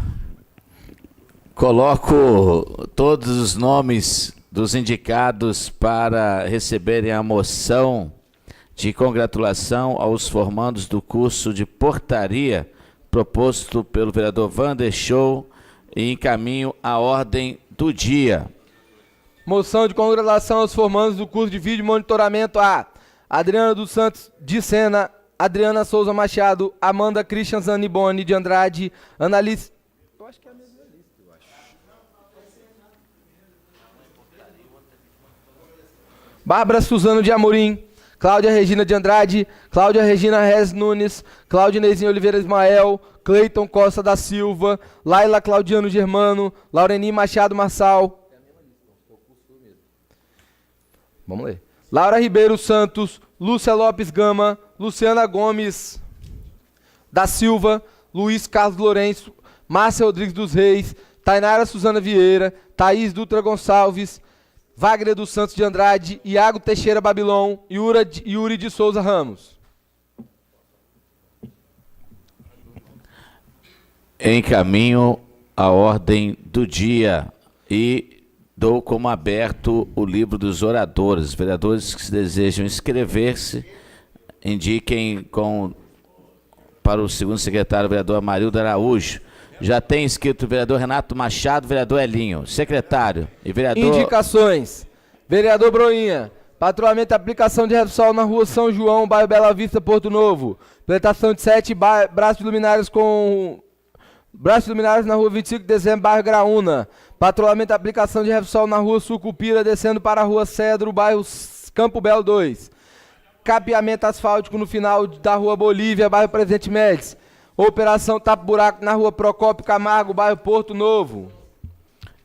[SPEAKER 1] Coloco todos os nomes dos indicados para receberem a moção de congratulação aos formandos do curso de portaria proposto pelo vereador Wander Show e encaminho a ordem do dia.
[SPEAKER 6] Moção de congratulação aos formandos do curso de vídeo monitoramento A. Adriana dos Santos de Sena, Adriana Souza Machado, Amanda Christian Zaniboni de Andrade, Analice... Eu acho que é a mesma lista, eu acho. Bárbara Suzano de Amorim, Cláudia Regina de Andrade, Cláudia Regina Rez Nunes, Cláudia Nezinha Oliveira Ismael, Cleiton Costa da Silva, Laila Claudiano Germano, Laureni Machado Marçal. Vamos ler. Laura Ribeiro Santos, Lúcia Lopes Gama, Luciana Gomes da Silva, Luiz Carlos Lourenço, Márcia Rodrigues dos Reis, Tainara Suzana Vieira, Thaís Dutra Gonçalves, Wagner dos Santos de Andrade, Iago Teixeira Babilon, Yuri de Souza Ramos.
[SPEAKER 1] Encaminho a ordem do dia e dou como aberto o livro dos oradores. Vereadores que desejam inscrever-se, indiquem para o segundo secretário, o vereador Amarildo Araújo. Já tem inscrito o vereador Renato Machado, vereador Elinho. Secretário e vereador...
[SPEAKER 6] Indicações. Vereador Broinha. Patrulhamento e aplicação de refsol na rua São João, bairro Bela Vista, Porto Novo. Plantação de 7 braços luminários na rua 25 de dezembro, bairro Graúna. Patrulhamento e aplicação de refsol na rua Sucupira, descendo para a rua Cedro, bairro Campo Belo 2. Capeamento asfáltico no final da rua Bolívia, bairro Presidente Médici. Operação tapa-buraco na rua Procópio Camargo, bairro Porto Novo.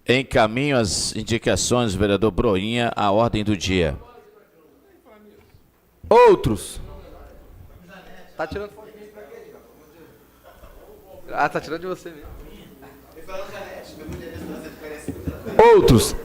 [SPEAKER 1] Encaminho as indicações do vereador Broinha à ordem do dia.
[SPEAKER 6] Outros. Tá tirando foto de mim pra quê? Ah, tá tirando de você mesmo. Outros.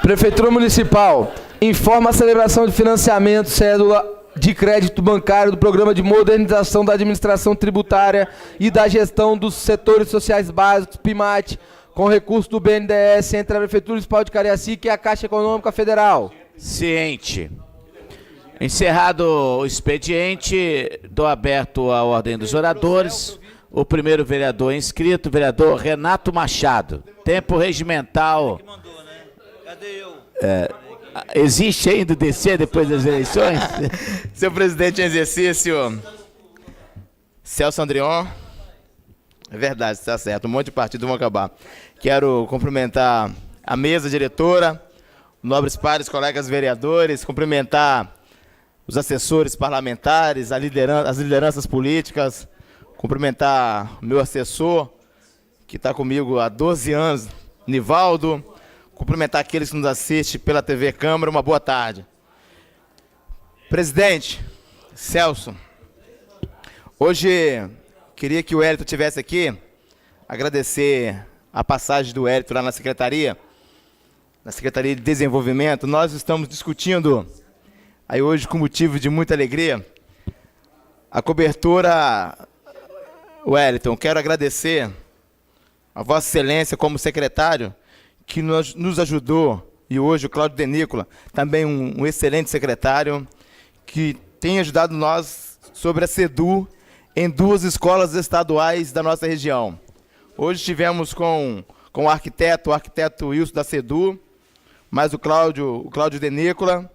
[SPEAKER 6] Prefeitura Municipal informa a celebração de financiamento cédula de crédito bancário do Programa de Modernização da Administração Tributária e da Gestão dos Setores Sociais Básicos, PIMAT, com recurso do BNDES entre a Prefeitura Municipal de Cariacica e a Caixa Econômica Federal.
[SPEAKER 1] Ciente. Encerrado o expediente, dou aberto a ordem dos oradores. O primeiro vereador inscrito, vereador Renato Machado. Tempo regimental. Existe ainda o DC depois das eleições?
[SPEAKER 7] Senhor presidente em exercício, Celso Andrion. É verdade, está certo. Um monte de partidos vão acabar. Quero cumprimentar a mesa diretora, nobres pares, colegas vereadores, cumprimentar os assessores parlamentares, as lideranças políticas, cumprimentar o meu assessor, que está comigo há 12 anos, Nivaldo, cumprimentar aqueles que nos assistem pela TV Câmara, uma boa tarde. Presidente, Celso, hoje queria que o Hélito estivesse aqui, agradecer a passagem do Hélito lá na Secretaria de Desenvolvimento. Nós estamos discutindo, aí hoje com motivo de muita alegria, a cobertura. Wellington, quero agradecer a Vossa Excelência como secretário, que nos ajudou, e hoje o Cláudio Denícola, também um excelente secretário, que tem ajudado nós sobre a SEDU em 2 escolas estaduais da nossa região. Hoje estivemos com o arquiteto Wilson da SEDU, mais o Cláudio Denícola,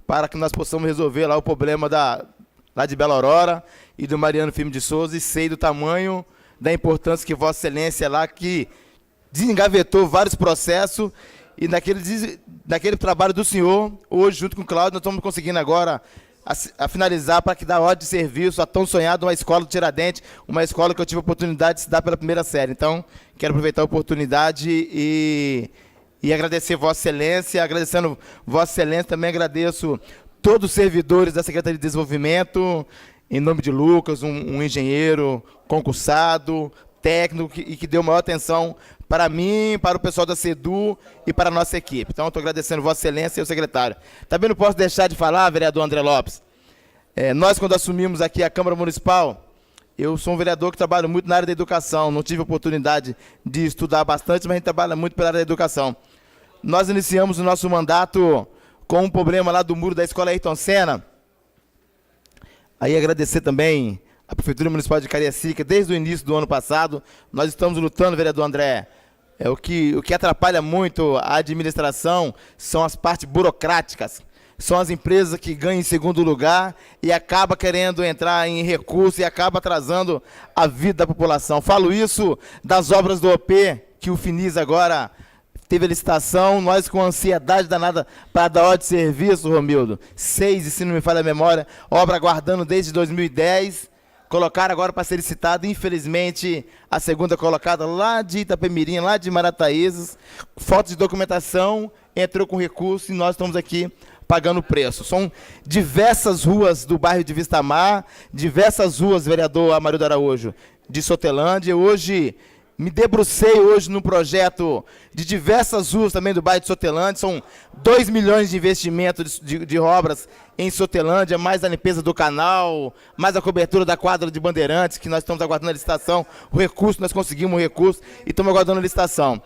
[SPEAKER 7] para que nós possamos resolver lá o problema lá de Bela Aurora e do Mariano Firme de Souza, e sei do tamanho da importância que Vossa Excelência lá, que desengavetou vários processos, e naquele trabalho do senhor, hoje, junto com o Cláudio, nós estamos conseguindo agora a finalizar para que dá ordem de serviço a tão sonhada uma escola do Tiradentes, uma escola que eu tive a oportunidade de estudar pela primeira série. Então, quero aproveitar a oportunidade e agradecer Vossa Excelência. Agradecendo Vossa Excelência, também agradeço todos os servidores da Secretaria de Desenvolvimento, em nome de Lucas, um engenheiro concursado, técnico, e que deu maior atenção para mim, para o pessoal da SEDU e para a nossa equipe. Então, estou agradecendo Vossa Excelência e o secretário. Também não posso deixar de falar, vereador André Lopes, nós, quando assumimos aqui a Câmara Municipal, eu sou um vereador que trabalha muito na área da educação, não tive oportunidade de estudar bastante, mas a gente trabalha muito pela área da educação. Nós iniciamos o nosso mandato com um problema lá do muro da Escola Ayrton Senna. Aí agradecer também a Prefeitura Municipal de Cariacica, desde o início do ano passado. Nós estamos lutando, vereador André. O que atrapalha muito a administração são as partes burocráticas. São as empresas que ganham em segundo lugar e acabam querendo entrar em recurso e acaba atrasando a vida da população. Falo isso das obras do OP, que o Finis agora teve a licitação, nós com ansiedade danada para dar ordem de serviço, Romildo. 6, e se não me falha a memória, obra aguardando desde 2010, colocaram agora para ser licitado, infelizmente, a segunda colocada lá de Itapemirim, lá de Marataízes, falta de documentação, entrou com recurso e nós estamos aqui pagando o preço. São diversas ruas do bairro de Vistamar, diversas ruas, vereador Amarildo Araújo, de Sotelândia. Hoje me debrucei no projeto de diversas ruas também do bairro de Sotelândia. São 2 milhões de investimento de obras em Sotelândia, mais a limpeza do canal, mais a cobertura da quadra de Bandeirantes, que nós estamos aguardando a licitação. O recurso, nós conseguimos o recurso e estamos aguardando a licitação.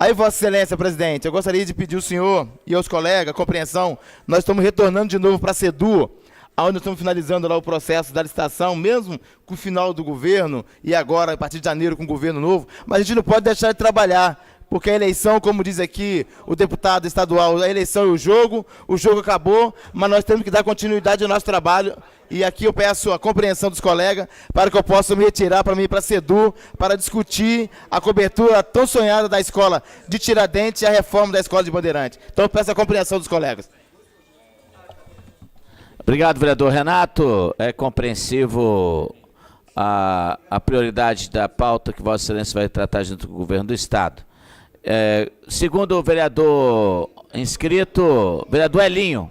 [SPEAKER 7] Aí, Vossa Excelência, presidente, eu gostaria de pedir ao senhor e aos colegas compreensão. Nós estamos retornando de novo para a SEDU, onde nós estamos finalizando lá o processo da licitação, mesmo com o final do governo, e agora, a partir de janeiro, com o governo novo, mas a gente não pode deixar de trabalhar, porque a eleição, como diz aqui o deputado estadual, a eleição é o jogo acabou, mas nós temos que dar continuidade ao nosso trabalho, e aqui eu peço a compreensão dos colegas, para que eu possa me retirar para mim ir para a SEDU, para discutir a cobertura tão sonhada da escola de Tiradentes e a reforma da escola de Bandeirantes. Então eu peço a compreensão dos colegas.
[SPEAKER 1] Obrigado, vereador Renato. É compreensivo a prioridade da pauta que Vossa Excelência vai tratar junto com o governo do Estado. Segundo o vereador inscrito, vereador Elinho.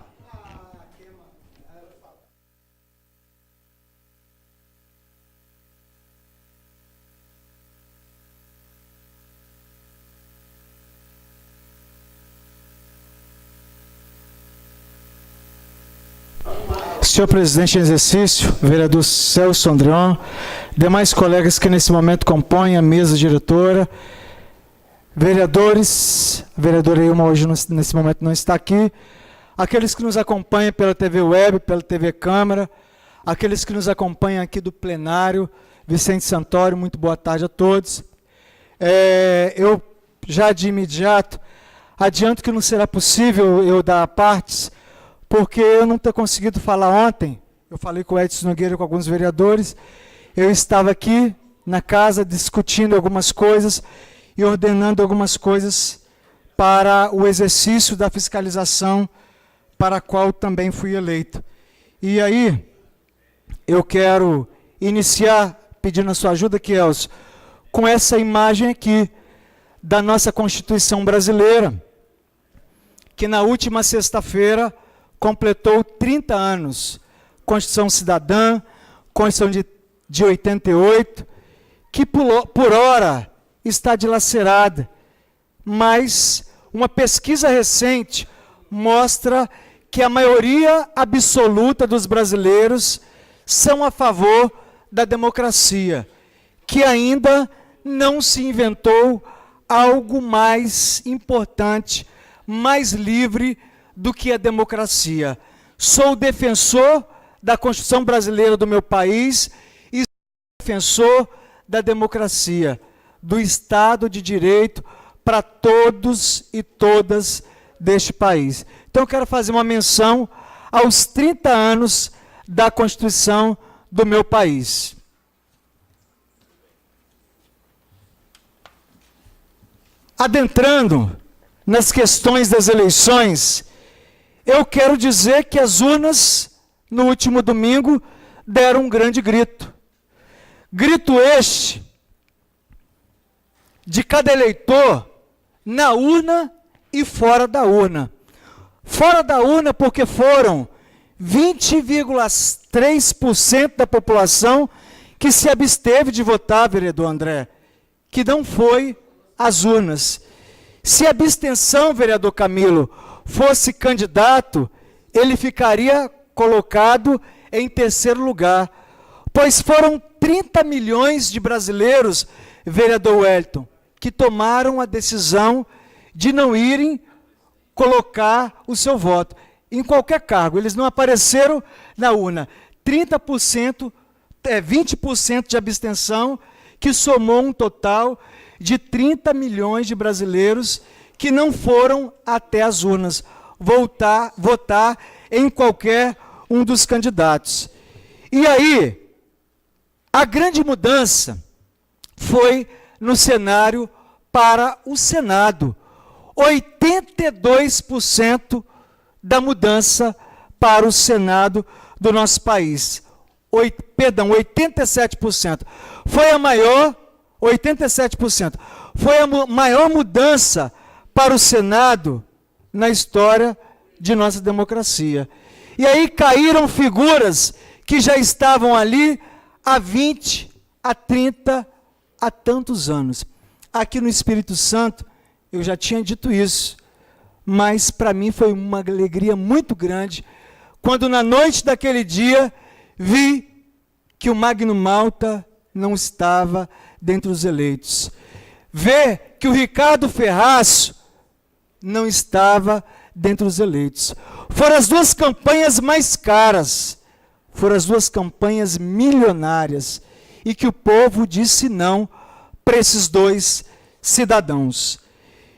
[SPEAKER 8] Senhor presidente em exercício, vereador Celso Andrion, demais colegas que nesse momento compõem a mesa diretora, vereadores, a vereadora Ilma hoje nesse momento não está aqui, aqueles que nos acompanham pela TV Web, pela TV Câmara, aqueles que nos acompanham aqui do plenário, Vicente Santoro, muito boa tarde a todos. Eu já de imediato adianto que não será possível eu dar partes, porque eu não ter conseguido falar ontem. Eu falei com o Edson Nogueira e com alguns vereadores, eu estava aqui na casa discutindo algumas coisas e ordenando algumas coisas para o exercício da fiscalização para a qual também fui eleito. E aí, eu quero iniciar pedindo a sua ajuda, Kielso, com essa imagem aqui da nossa Constituição brasileira, que na última sexta-feira completou 30 anos. Constituição Cidadã, Constituição de 88, que por ora está dilacerada, mas uma pesquisa recente mostra que a maioria absoluta dos brasileiros são a favor da democracia, que ainda não se inventou algo mais importante, mais livre do que a democracia. Sou defensor da Constituição brasileira do meu país e sou defensor da democracia, do Estado de Direito para todos e todas deste país. Então, eu quero fazer uma menção aos 30 anos da Constituição do meu país. Adentrando nas questões das eleições, eu quero dizer que as urnas, no último domingo, deram um grande grito. Grito este de cada eleitor na urna e fora da urna. Fora da urna porque foram 20,3% da população que se absteve de votar, vereador André, que não foi às urnas. Se a abstenção, vereador Camilo, fosse candidato, ele ficaria colocado em terceiro lugar, pois foram 30 milhões de brasileiros, vereador Wellington, que tomaram a decisão de não irem colocar o seu voto em qualquer cargo. Eles não apareceram na urna. 30%, 20% de abstenção, que somou um total de 30 milhões de brasileiros que não foram até as urnas votar em qualquer um dos candidatos. E aí, a grande mudança foi no cenário para o Senado. 82% da mudança para o Senado do nosso país. 87%. Foi a maior, 87%. Foi a maior mudança para o Senado na história de nossa democracia. E aí caíram figuras que já estavam ali há 20, há 30, há tantos anos. Aqui no Espírito Santo, eu já tinha dito isso, mas para mim foi uma alegria muito grande quando na noite daquele dia vi que o Magno Malta não estava dentre os eleitos. Ver que o Ricardo Ferraz não estava dentre os eleitos. Foram as duas campanhas mais caras, foram as duas campanhas milionárias, e que o povo disse não para esses dois cidadãos.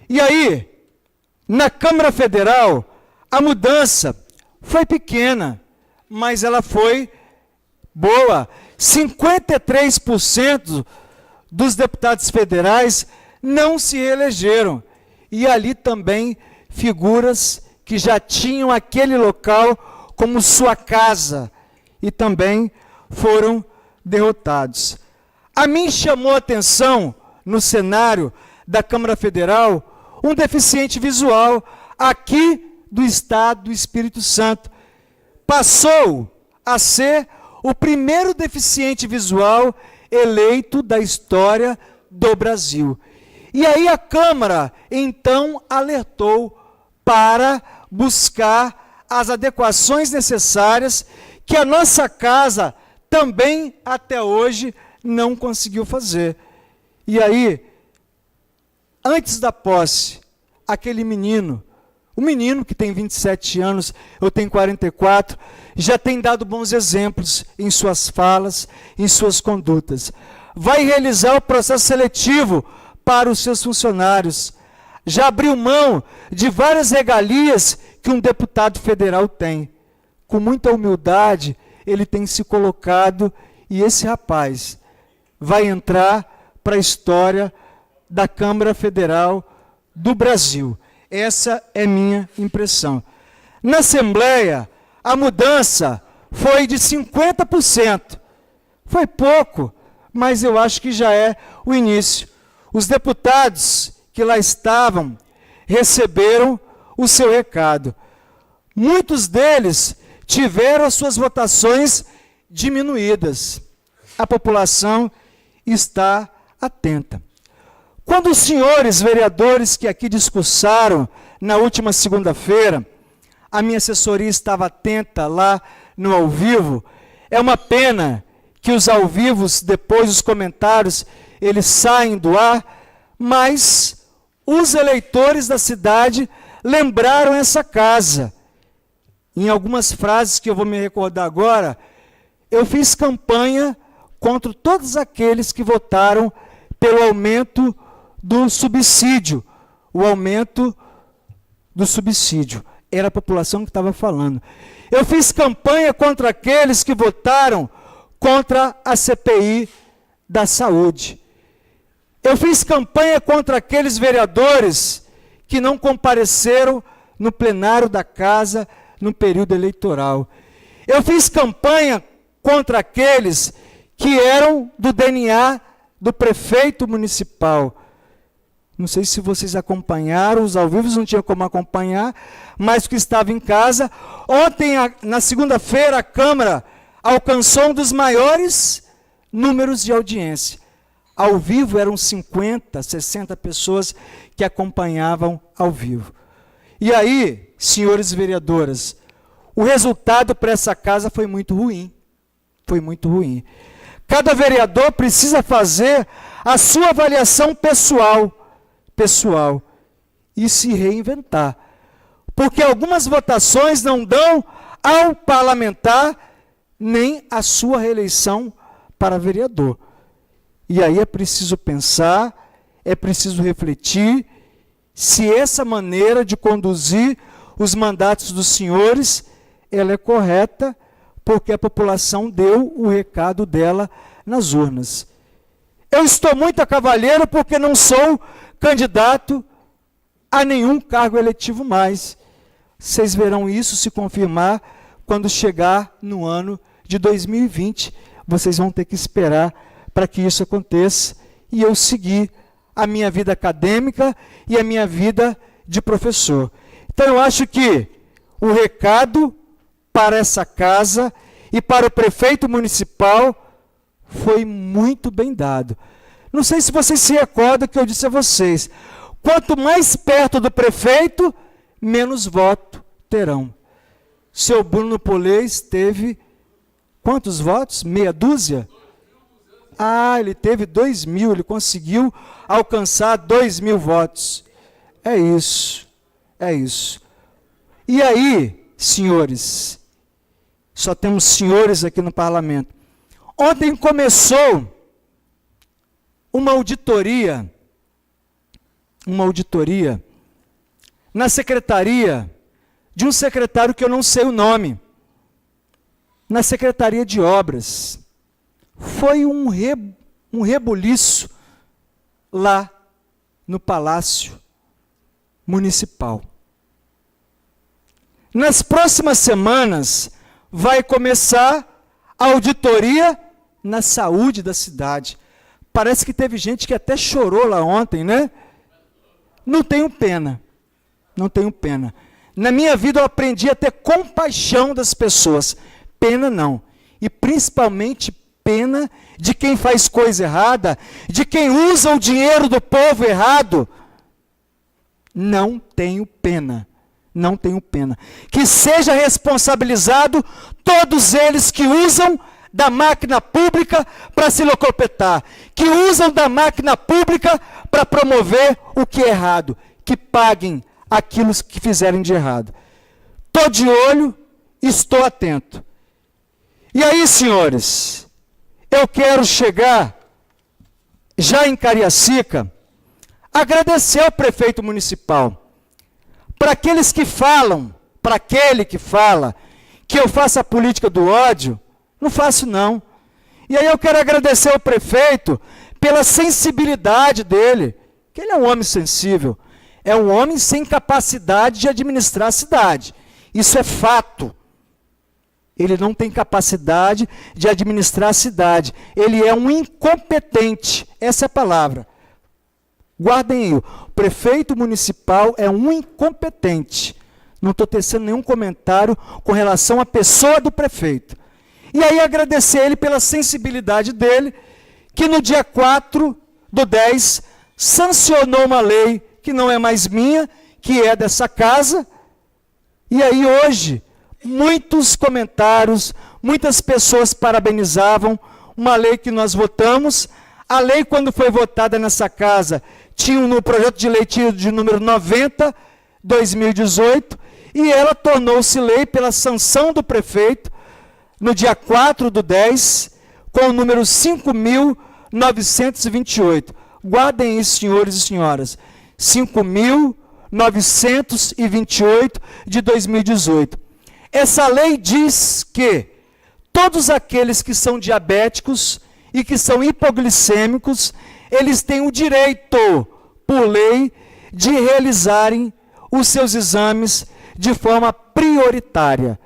[SPEAKER 8] E aí, na Câmara Federal, a mudança foi pequena, mas ela foi boa. 53% dos deputados federais não se reelegeram. E ali também figuras que já tinham aquele local como sua casa e também foram derrotados. A mim chamou a atenção, no cenário da Câmara Federal, um deficiente visual aqui do estado do Espírito Santo. Passou a ser o primeiro deficiente visual eleito da história do Brasil. E aí a Câmara, então, alertou para buscar as adequações necessárias que a nossa casa também, até hoje, não conseguiu fazer. E aí, antes da posse, aquele menino, o menino que tem 27 anos, eu tenho 44, já tem dado bons exemplos em suas falas, em suas condutas. Vai realizar o processo seletivo para os seus funcionários. Já abriu mão de várias regalias que um deputado federal tem. Com muita humildade, ele tem se colocado, e esse rapaz vai entrar para a história da Câmara Federal do Brasil. Essa é minha impressão. Na Assembleia, a mudança foi de 50%. Foi pouco, mas eu acho que já é o início. Os deputados que lá estavam receberam o seu recado. Muitos deles tiveram as suas votações diminuídas. A população está atenta. Quando os senhores vereadores que aqui discursaram na última segunda-feira, a minha assessoria estava atenta lá no ao vivo. É uma pena que os ao vivos, depois dos comentários, eles saem do ar, mas os eleitores da cidade lembraram essa casa. Em algumas frases que eu vou me recordar agora, eu fiz campanha contra todos aqueles que votaram pelo aumento do subsídio. O aumento do subsídio. Era a população que estava falando. Eu fiz campanha contra aqueles que votaram contra a CPI da saúde. Eu fiz campanha contra aqueles vereadores que não compareceram no plenário da casa no período eleitoral. Eu fiz campanha contra aqueles que eram do DNA do prefeito municipal. Não sei se vocês acompanharam, os ao vivo não tinham como acompanhar, mas que estava em casa. Ontem, na segunda-feira, a Câmara alcançou um dos maiores números de audiência. Ao vivo eram 50, 60 pessoas que acompanhavam ao vivo. E aí, senhores vereadoras, o resultado para essa casa foi muito ruim. Foi muito ruim. Cada vereador precisa fazer a sua avaliação pessoal e se reinventar. Porque algumas votações não dão ao parlamentar nem a sua reeleição para vereador. E aí é preciso pensar, é preciso refletir se essa maneira de conduzir os mandatos dos senhores, ela é correta, porque a população deu o recado dela nas urnas. Eu estou muito a cavalheiro porque não sou candidato a nenhum cargo eletivo mais. Vocês verão isso se confirmar quando chegar no ano de 2020. Vocês vão ter que esperar para que isso aconteça e eu seguir a minha vida acadêmica e a minha vida de professor. Então eu acho que o recado para essa casa e para o prefeito municipal foi muito bem dado. Não sei se vocês se recordam que eu disse a vocês, quanto mais perto do prefeito, menos voto terão. Seu Bruno Polês teve quantos votos? Meia dúzia? Ah, ele teve 2.000, ele conseguiu alcançar 2.000 votos. É isso, é isso. E aí, senhores, só temos senhores aqui no parlamento. Ontem começou uma auditoria na secretaria de um secretário que eu não sei o nome, na Secretaria de Obras. Foi um rebuliço lá no Palácio Municipal. Nas próximas semanas vai começar a auditoria na saúde da cidade. Parece que teve gente que até chorou lá ontem, né? Não tenho pena. Não tenho pena. Na minha vida eu aprendi a ter compaixão das pessoas. Pena não. E principalmente pena de quem faz coisa errada, de quem usa o dinheiro do povo errado. Não tenho pena. Não tenho pena. Que seja responsabilizado todos eles que usam da máquina pública para se locopetar, que usam da máquina pública para promover o que é errado, que paguem aquilo que fizerem de errado. Estou de olho, estou atento. E aí, senhores, eu quero chegar, já em Cariacica, agradecer ao prefeito municipal. Para aqueles que falam, para aquele que fala que eu faço a política do ódio, não faço não. E aí eu quero agradecer ao prefeito pela sensibilidade dele, que ele é um homem sensível, é um homem sem capacidade de administrar a cidade. Isso é fato. Ele não tem capacidade de administrar a cidade. Ele é um incompetente. Essa é a palavra. Guardem aí. O prefeito municipal é um incompetente. Não estou tecendo nenhum comentário com relação à pessoa do prefeito. E aí agradecer ele pela sensibilidade dele, que no dia 4/10 sancionou uma lei que não é mais minha, que é dessa casa. E aí hoje, muitos comentários, muitas pessoas parabenizavam uma lei que nós votamos. A lei, quando foi votada nessa casa, tinha no projeto de lei de número 90, 2018, e ela tornou-se lei pela sanção do prefeito, no dia 4/10, com o número 5.928. Guardem isso, senhores e senhoras. 5.928 de 2018. Essa lei diz que todos aqueles que são diabéticos e que são hipoglicêmicos, eles têm o direito, por lei, de realizarem os seus exames de forma prioritária.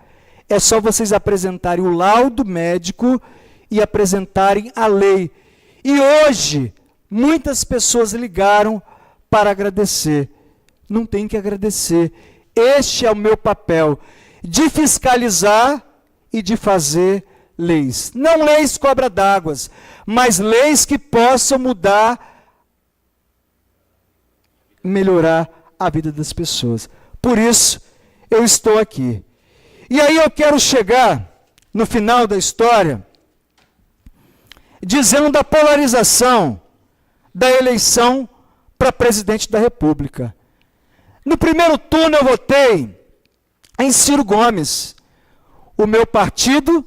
[SPEAKER 8] É só vocês apresentarem o laudo médico e apresentarem a lei. E hoje, muitas pessoas ligaram para agradecer. Não tem que agradecer. Este é o meu papel, de fiscalizar e de fazer leis. Não leis cobra d'águas, mas leis que possam mudar, melhorar a vida das pessoas. Por isso, eu estou aqui. E aí eu quero chegar no final da história dizendo da polarização da eleição para presidente da República. No primeiro turno eu votei em Ciro Gomes. O meu partido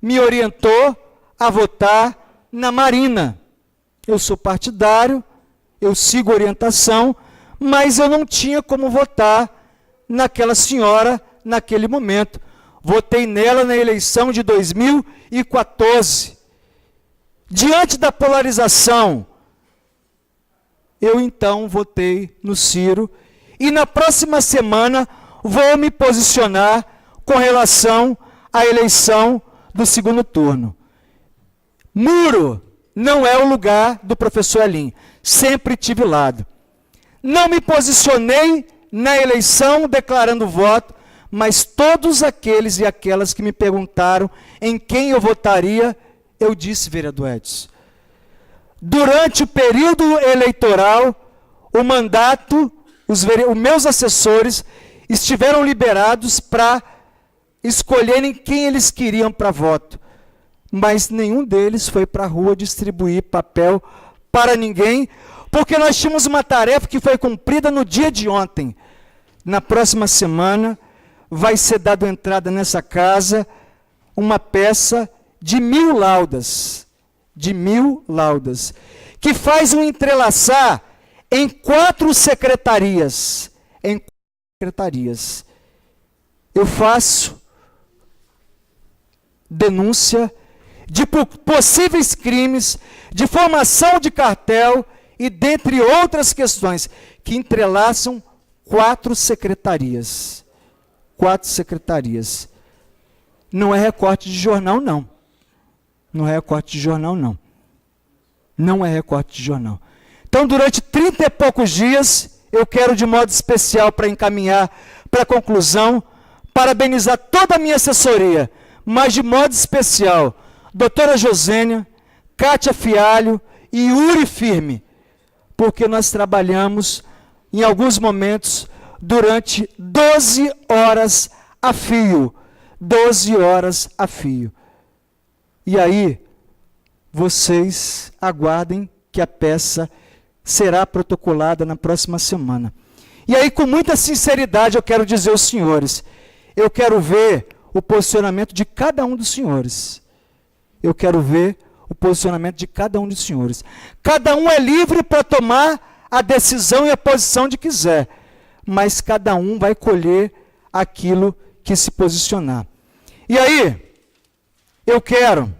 [SPEAKER 8] me orientou a votar na Marina. Eu sou partidário, eu sigo orientação, mas eu não tinha como votar naquela senhora naquele momento. Votei nela na eleição de 2014. Diante da polarização, eu então votei no Ciro e na próxima semana vou me posicionar com relação à eleição do segundo turno. Muro não é o lugar do professor Elim. Sempre tive lado. Não me posicionei na eleição declarando voto, mas todos aqueles e aquelas que me perguntaram em quem eu votaria, eu disse, vereador Edson. Durante o período eleitoral, o mandato, os meus assessores estiveram liberados para escolherem quem eles queriam para voto. Mas nenhum deles foi para a rua distribuir papel para ninguém, porque nós tínhamos uma tarefa que foi cumprida no dia de ontem. Na próxima semana vai ser dado entrada nessa casa uma peça de 1.000 laudas, que faz um entrelaçar em 4 secretarias. Eu faço denúncia de possíveis crimes, de formação de cartel e dentre outras questões que entrelaçam 4 secretarias. 4 secretarias. Não é recorte de jornal, não. Não é recorte de jornal, não. Não é recorte de jornal. Então, durante 30 e poucos dias, eu quero, de modo especial, para encaminhar para a conclusão, parabenizar toda a minha assessoria, mas de modo especial, doutora Josênia, Kátia Fialho e Yuri Firme, porque nós trabalhamos, em alguns momentos, durante 12 horas a fio. 12 horas a fio. E aí, vocês aguardem que a peça será protocolada na próxima semana. E aí, com muita sinceridade, eu quero dizer aos senhores, eu quero ver o posicionamento de cada um dos senhores. Eu quero ver o posicionamento de cada um dos senhores. Cada um é livre para tomar a decisão e a posição de quiser, mas cada um vai colher aquilo que se posicionar. E aí, eu quero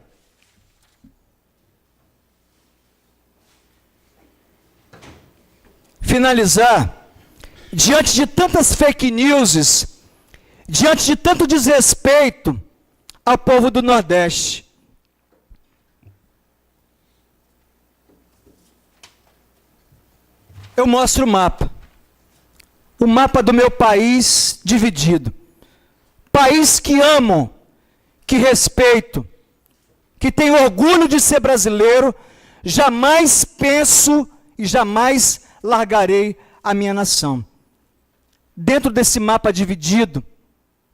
[SPEAKER 8] finalizar, diante de tantas fake news, diante de tanto desrespeito ao povo do Nordeste. Eu mostro o mapa do meu país dividido. País que amo, que respeito, que tenho orgulho de ser brasileiro, jamais penso e jamais largarei a minha nação. Dentro desse mapa dividido,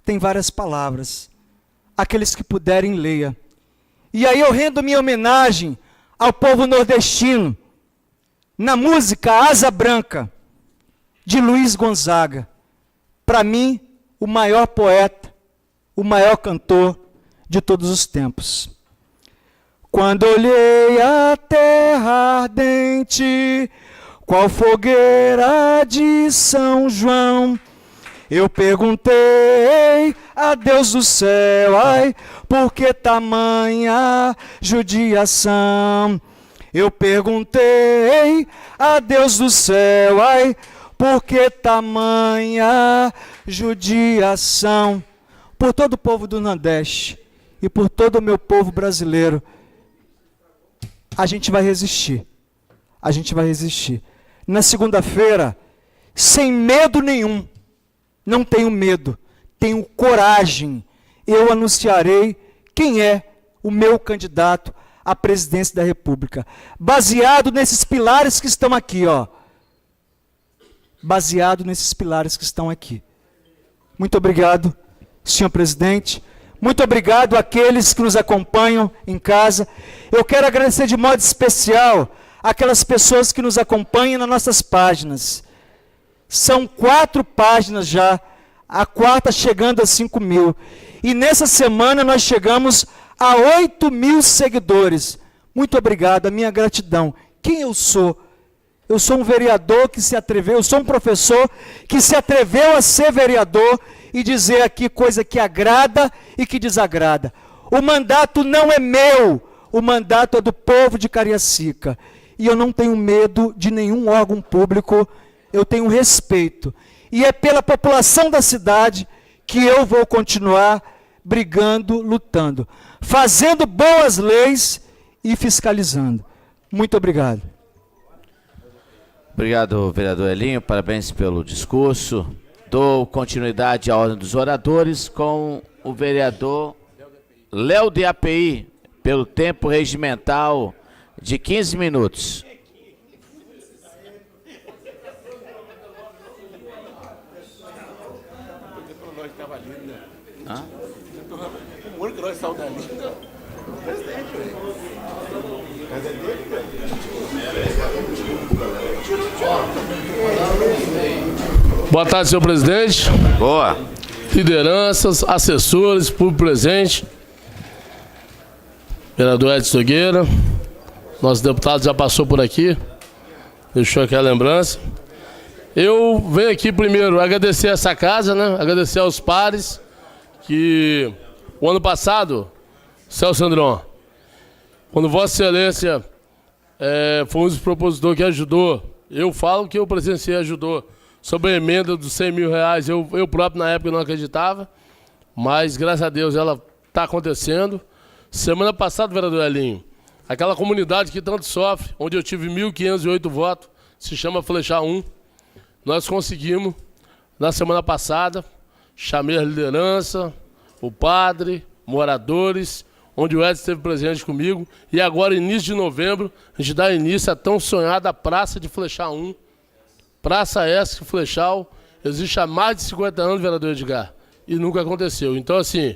[SPEAKER 8] tem várias palavras. Aqueles que puderem, leia. E aí eu rendo minha homenagem ao povo nordestino, na música Asa Branca, de Luiz Gonzaga. Para mim, o maior poeta, o maior cantor de todos os tempos. Quando olhei a terra ardente, qual fogueira de São João, eu perguntei a Deus do céu, ai, por que tamanha judiação? Eu perguntei a Deus do céu, ai, por que tamanha judiação? Por todo o povo do Nordeste e por todo o meu povo brasileiro, a gente vai resistir. A gente vai resistir. Na segunda-feira, sem medo nenhum, não tenho medo, tenho coragem, eu anunciarei quem é o meu candidato à presidência da República, baseado nesses pilares que estão aqui, ó. Baseado nesses pilares que estão aqui. Muito obrigado, senhor presidente. Muito obrigado àqueles que nos acompanham em casa. Eu quero agradecer de modo especial aquelas pessoas que nos acompanham nas nossas páginas. São 4 páginas já, a 4ª chegando a 5.000. E nessa semana nós chegamos a 8.000 seguidores. Muito obrigado, a minha gratidão. Quem eu sou? Eu sou um vereador que se atreveu, eu sou um professor que se atreveu a ser vereador e dizer aqui coisa que agrada e que desagrada. O mandato não é meu, o mandato é do povo de Cariacica. E eu não tenho medo de nenhum órgão público, eu tenho respeito. E é pela população da cidade que eu vou continuar brigando, lutando, fazendo boas leis e fiscalizando. Muito obrigado.
[SPEAKER 1] Obrigado, vereador Elinho, parabéns pelo discurso. Dou continuidade à ordem dos oradores com o vereador Léo de API, pelo tempo regimental de 15 minutos.
[SPEAKER 9] Boa tarde, senhor presidente.
[SPEAKER 1] Boa.
[SPEAKER 9] Lideranças, assessores, público presente. Vereador Edson Nogueira. Nosso deputado já passou por aqui. Deixou aqui a lembrança. Eu venho aqui primeiro agradecer essa casa, né? Agradecer aos pares que o ano passado, Celso Andrão, quando Vossa Excelência foi um dos propositores que ajudou, eu falo que o presenciei ajudou sobre a emenda dos 100 mil reais, eu próprio na época não acreditava, mas graças a Deus ela está acontecendo. Semana passada, vereador Elinho, aquela comunidade que tanto sofre, onde eu tive 1.508 votos, se chama Flechar 1, nós conseguimos, na semana passada, chamei a liderança, o padre, moradores, onde o Edson esteve presente comigo, e agora, início de novembro, a gente dá início à tão sonhada Praça de Flechar 1, Praça essa que Flechal existe há mais de 50 anos, vereador Edgar, e nunca aconteceu. Então, assim,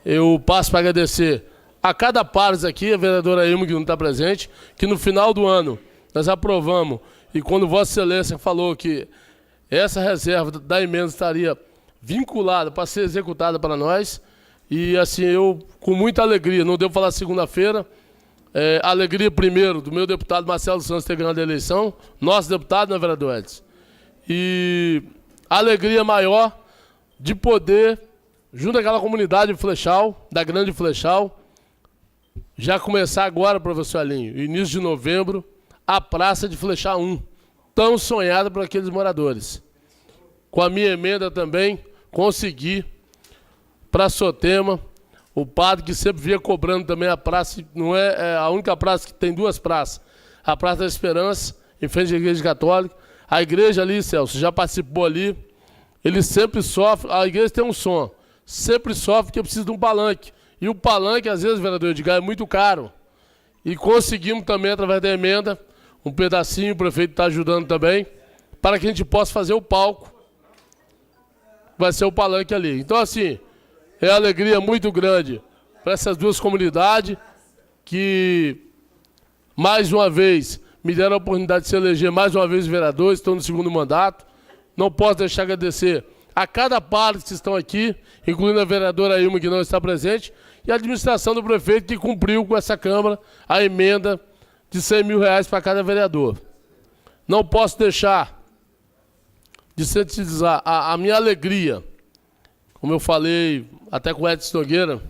[SPEAKER 9] eu passo para agradecer a cada pares aqui, a vereadora Ilma, que não está presente, que no final do ano nós aprovamos. E quando Vossa Excelência falou que essa reserva da emenda estaria vinculada para ser executada para nós, e assim, eu, com muita alegria, não devo falar segunda-feira, alegria primeiro do meu deputado Marcelo Santos ter ganhado a eleição, nosso deputado, né, vereador Edson? E alegria maior de poder, junto àquela comunidade de Flechal, da Grande Flechal, já começar agora, professor Alinho, início de novembro, a Praça de Flechal 1, tão sonhada por aqueles moradores. Com a minha emenda também, consegui, para Sotema, o padre que sempre vinha cobrando também a praça, não é a única praça que tem duas praças, a Praça da Esperança, em frente à Igreja Católica, a igreja ali, Celso, já participou ali, ele sempre sofre, a igreja tem um som, sempre sofre porque precisa de um palanque, e o palanque, às vezes, vereador Edgar, é muito caro, e conseguimos também, através da emenda, um pedacinho, o prefeito está ajudando também, para que a gente possa fazer o palco, vai ser o palanque ali. Então, assim, é alegria muito grande para essas duas comunidades que, mais uma vez, me deram a oportunidade de se eleger mais uma vez vereador, estou no segundo mandato. Não posso deixar de agradecer a cada parte que estão aqui, incluindo a vereadora Ilma, que não está presente, e a administração do prefeito, que cumpriu com essa Câmara a emenda de R$100 mil para cada vereador. Não posso deixar de sintetizar a minha alegria, como eu falei até com o Edson Nogueira,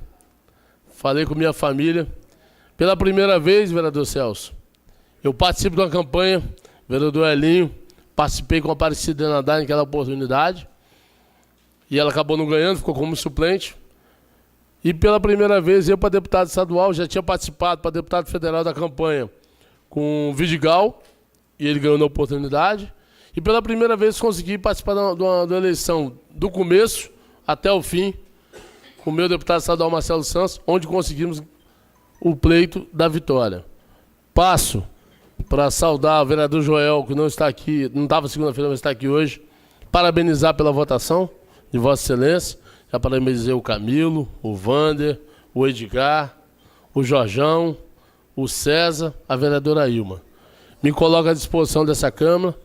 [SPEAKER 9] falei com minha família, pela primeira vez, vereador Celso, eu participo de uma campanha, vereador Elinho, participei com a Aparecida Nadar naquela oportunidade, e ela acabou não ganhando, ficou como suplente, e pela primeira vez eu para deputado estadual, já tinha participado para deputado federal da campanha com o Vidigal, e ele ganhou na oportunidade, e pela primeira vez consegui participar da eleição do começo até o fim, com o meu deputado estadual Marcelo Santos, onde conseguimos o pleito da vitória. Passo para saudar o vereador Joel, que não está aqui, não estava segunda-feira, mas está aqui hoje, parabenizar pela votação de Vossa Excelência, já parabenizei o Camilo, o Vander, o Edgar, o Jorjão, o César, a vereadora Ilma. Me coloco à disposição dessa Câmara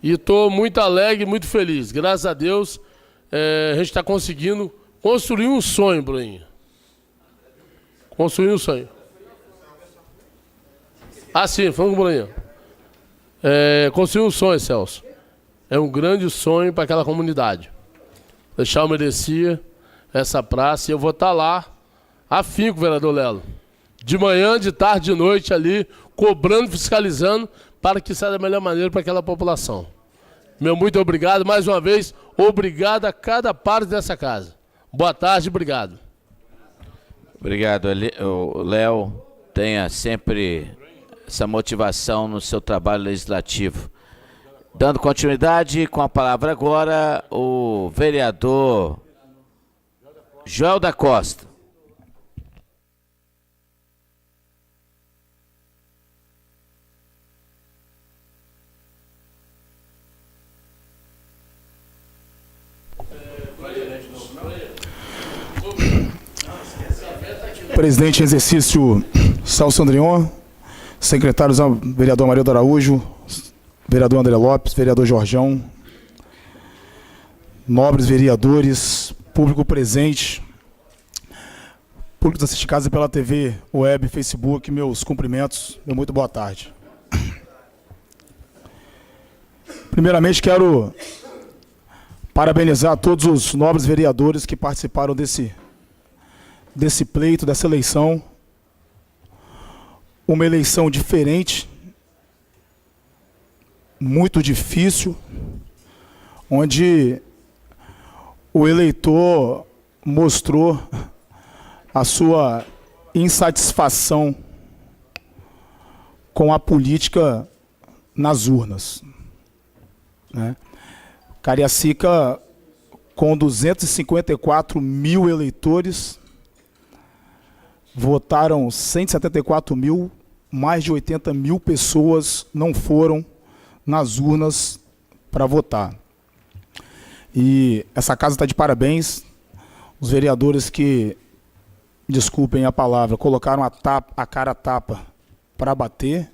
[SPEAKER 9] e estou muito alegre, muito feliz. Graças a Deus, a gente está conseguindo construir um sonho, Bruninho. Construir um sonho. Ah, sim, vamos com o Bruninho. Construir um sonho, Celso. É um grande sonho para aquela comunidade. Flechal merecia essa praça e eu vou estar lá, afinco, vereador Lelo. De manhã, de tarde, de noite ali, cobrando, fiscalizando, para que saia da melhor maneira para aquela população. Meu muito obrigado, mais uma vez, obrigado a cada parte dessa casa. Boa tarde, obrigado.
[SPEAKER 1] Obrigado, Léo. Tenha sempre essa motivação no seu trabalho legislativo. Dando continuidade, com a palavra agora, o vereador Joel da Costa.
[SPEAKER 10] Presidente em exercício Celso Andrion, secretários vereador Maria do Araújo, vereador André Lopes, vereador Jorjão, nobres vereadores, público presente, público que assiste casa pela TV, web, Facebook, meus cumprimentos, meu muito boa tarde. Primeiramente quero parabenizar todos os nobres vereadores que participaram desse pleito, dessa eleição. Uma eleição diferente, muito difícil, onde o eleitor mostrou a sua insatisfação com a política nas urnas, né? Cariacica, com 254 mil eleitores, votaram 174 mil, mais de 80 mil pessoas não foram nas urnas para votar. E essa casa está de parabéns. Os vereadores que, desculpem a palavra, colocaram a cara a tapa para bater,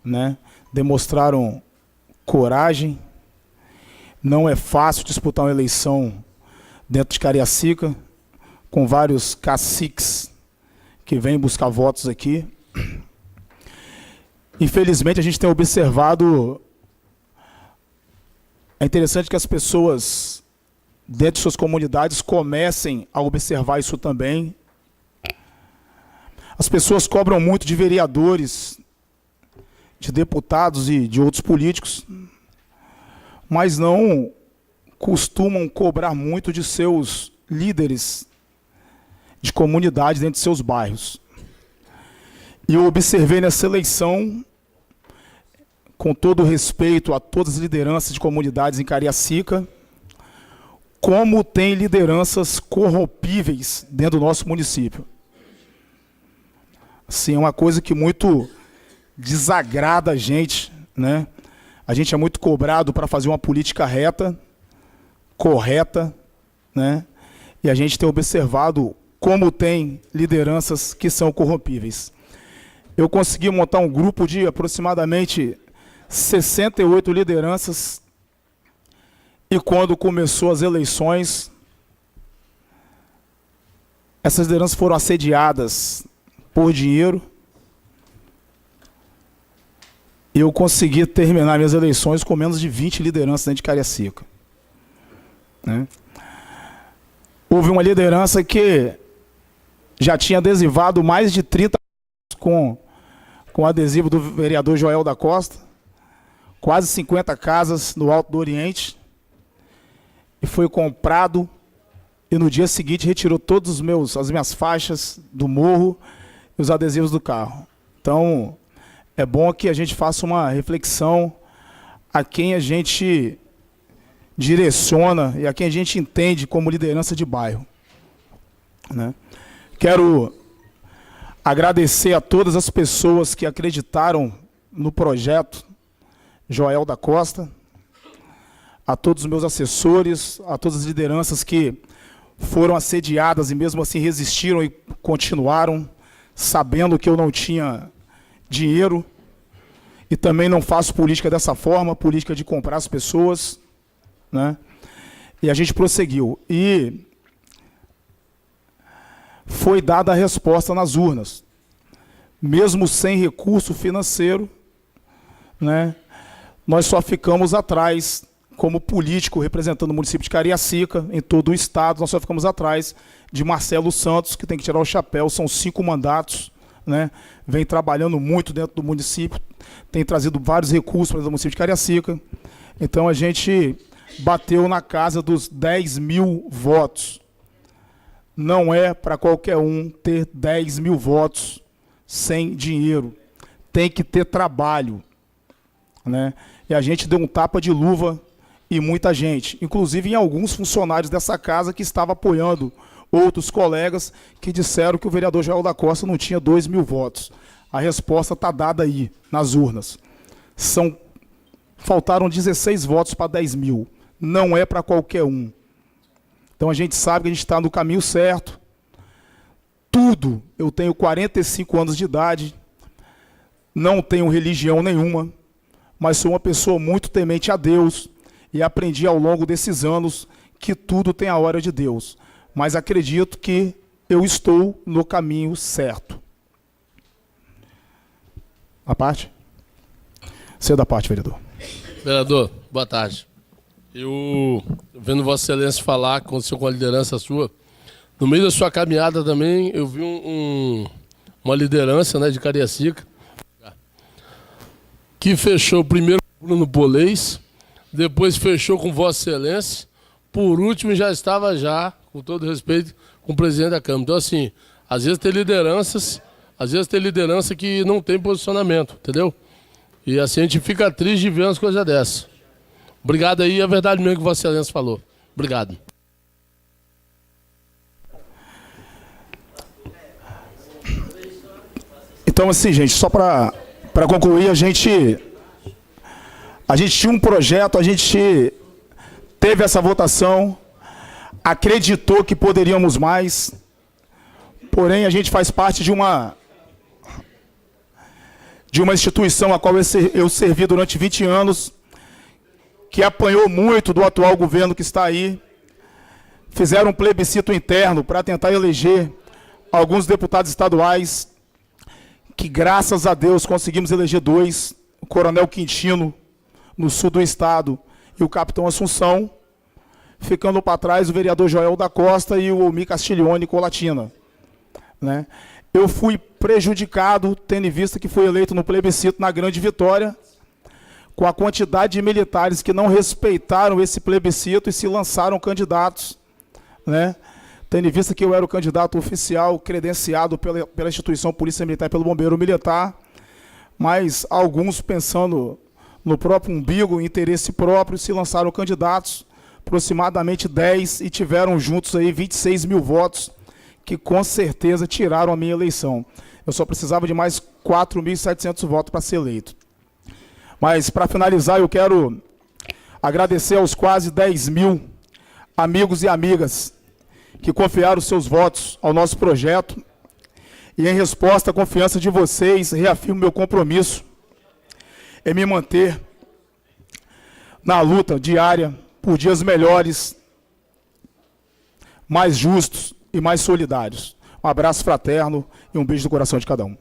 [SPEAKER 10] né? demonstraram coragem. Não é fácil disputar uma eleição dentro de Cariacica, com vários caciques que vêm buscar votos aqui. Infelizmente, a gente tem observado... É interessante que as pessoas, dentro de suas comunidades, comecem a observar isso também. As pessoas cobram muito de vereadores, de deputados e de outros políticos, mas não costumam cobrar muito de seus líderes de comunidade dentro de seus bairros. E eu observei nessa eleição, com todo o respeito a todas as lideranças de comunidades em Cariacica, como tem lideranças corrompíveis dentro do nosso município. Assim, é uma coisa que muito desagrada a gente, né? A gente é muito cobrado para fazer uma política reta, correta, né? E a gente tem observado como tem lideranças que são corrompíveis. Eu consegui montar um grupo de aproximadamente 68 lideranças, e quando começou as eleições, essas lideranças foram assediadas por dinheiro. Eu consegui terminar minhas eleições com menos de 20 lideranças dentro de Cariacica, né? Houve uma liderança que já tinha adesivado mais de 30 com adesivo do vereador Joel da Costa, quase 50 casas no Alto do Oriente, e foi comprado, e no dia seguinte retirou todas as minhas faixas do morro e os adesivos do carro. Então, é bom que a gente faça uma reflexão a quem a gente direciona e a quem a gente entende como liderança de bairro, né? Quero agradecer a todas as pessoas que acreditaram no projeto Joel da Costa, a todos os meus assessores, a todas as lideranças que foram assediadas e mesmo assim resistiram e continuaram, sabendo que eu não tinha dinheiro, e também não faço política dessa forma, política de comprar as pessoas, né? E a gente prosseguiu. E foi dada a resposta nas urnas. Mesmo sem recurso financeiro, né? Nós só ficamos atrás, como político representando o município de Cariacica, em todo o estado, nós só ficamos atrás de Marcelo Santos, que tem que tirar o chapéu, são 5 mandatos, né? Vem trabalhando muito dentro do município, tem trazido vários recursos para o município de Cariacica. Então a gente bateu na casa dos 10 mil votos. Não é para qualquer um ter 10 mil votos sem dinheiro. Tem que ter trabalho, né? E a gente deu um tapa de luva em muita gente, inclusive em alguns funcionários dessa casa que estavam apoiando outros colegas que disseram que o vereador Joel da Costa não tinha 2 mil votos. A resposta está dada aí, nas urnas. Faltaram 16 votos para 10 mil. Não é para qualquer um. Então a gente sabe que a gente está no caminho certo. Tudo. Eu tenho 45 anos de idade, não tenho religião nenhuma, mas sou uma pessoa muito temente a Deus e aprendi ao longo desses anos que tudo tem a hora de Deus. Mas acredito que eu estou no caminho certo. A parte? Você da parte, vereador.
[SPEAKER 9] Vereador, boa tarde. Eu, vendo Vossa Excelência falar, aconteceu com a liderança sua, no meio da sua caminhada também, eu vi uma liderança, né, de Cariacica, que fechou primeiro com o Bruno Polês, depois fechou com Vossa Excelência, por último já estava com todo respeito, com o presidente da Câmara. Então, assim, às vezes tem liderança que não tem posicionamento, entendeu? E assim a gente fica triste de ver umas coisas dessas. Obrigado aí, é verdade mesmo que Vossa Excelência falou. Obrigado.
[SPEAKER 10] Então, assim, gente, só para concluir, a gente tinha um projeto, a gente teve essa votação, acreditou que poderíamos mais, porém a gente faz parte de uma de uma instituição a qual eu servi durante 20 anos, que apanhou muito do atual governo que está aí. Fizeram um plebiscito interno para tentar eleger alguns deputados estaduais, que graças a Deus conseguimos eleger 2, o Coronel Quintino, no sul do estado, e o Capitão Assunção, ficando para trás o vereador Joel da Costa e o Almir Castiglione Colatina, né? Eu fui prejudicado, tendo em vista que fui eleito no plebiscito na Grande Vitória, com a quantidade de militares que não respeitaram esse plebiscito e se lançaram candidatos, né? Tendo em vista que eu era o candidato oficial credenciado pela instituição Polícia Militar e pelo Bombeiro Militar, mas alguns, pensando no próprio umbigo, interesse próprio, se lançaram candidatos, aproximadamente 10, e tiveram juntos aí 26 mil votos, que com certeza tiraram a minha eleição. Eu só precisava de mais 4.700 votos para ser eleito. Mas, para finalizar, eu quero agradecer aos quase 10 mil amigos e amigas que confiaram seus votos ao nosso projeto. E, em resposta à confiança de vocês, reafirmo meu compromisso em me manter na luta diária por dias melhores, mais justos e mais solidários. Um abraço fraterno e um beijo no coração de cada um.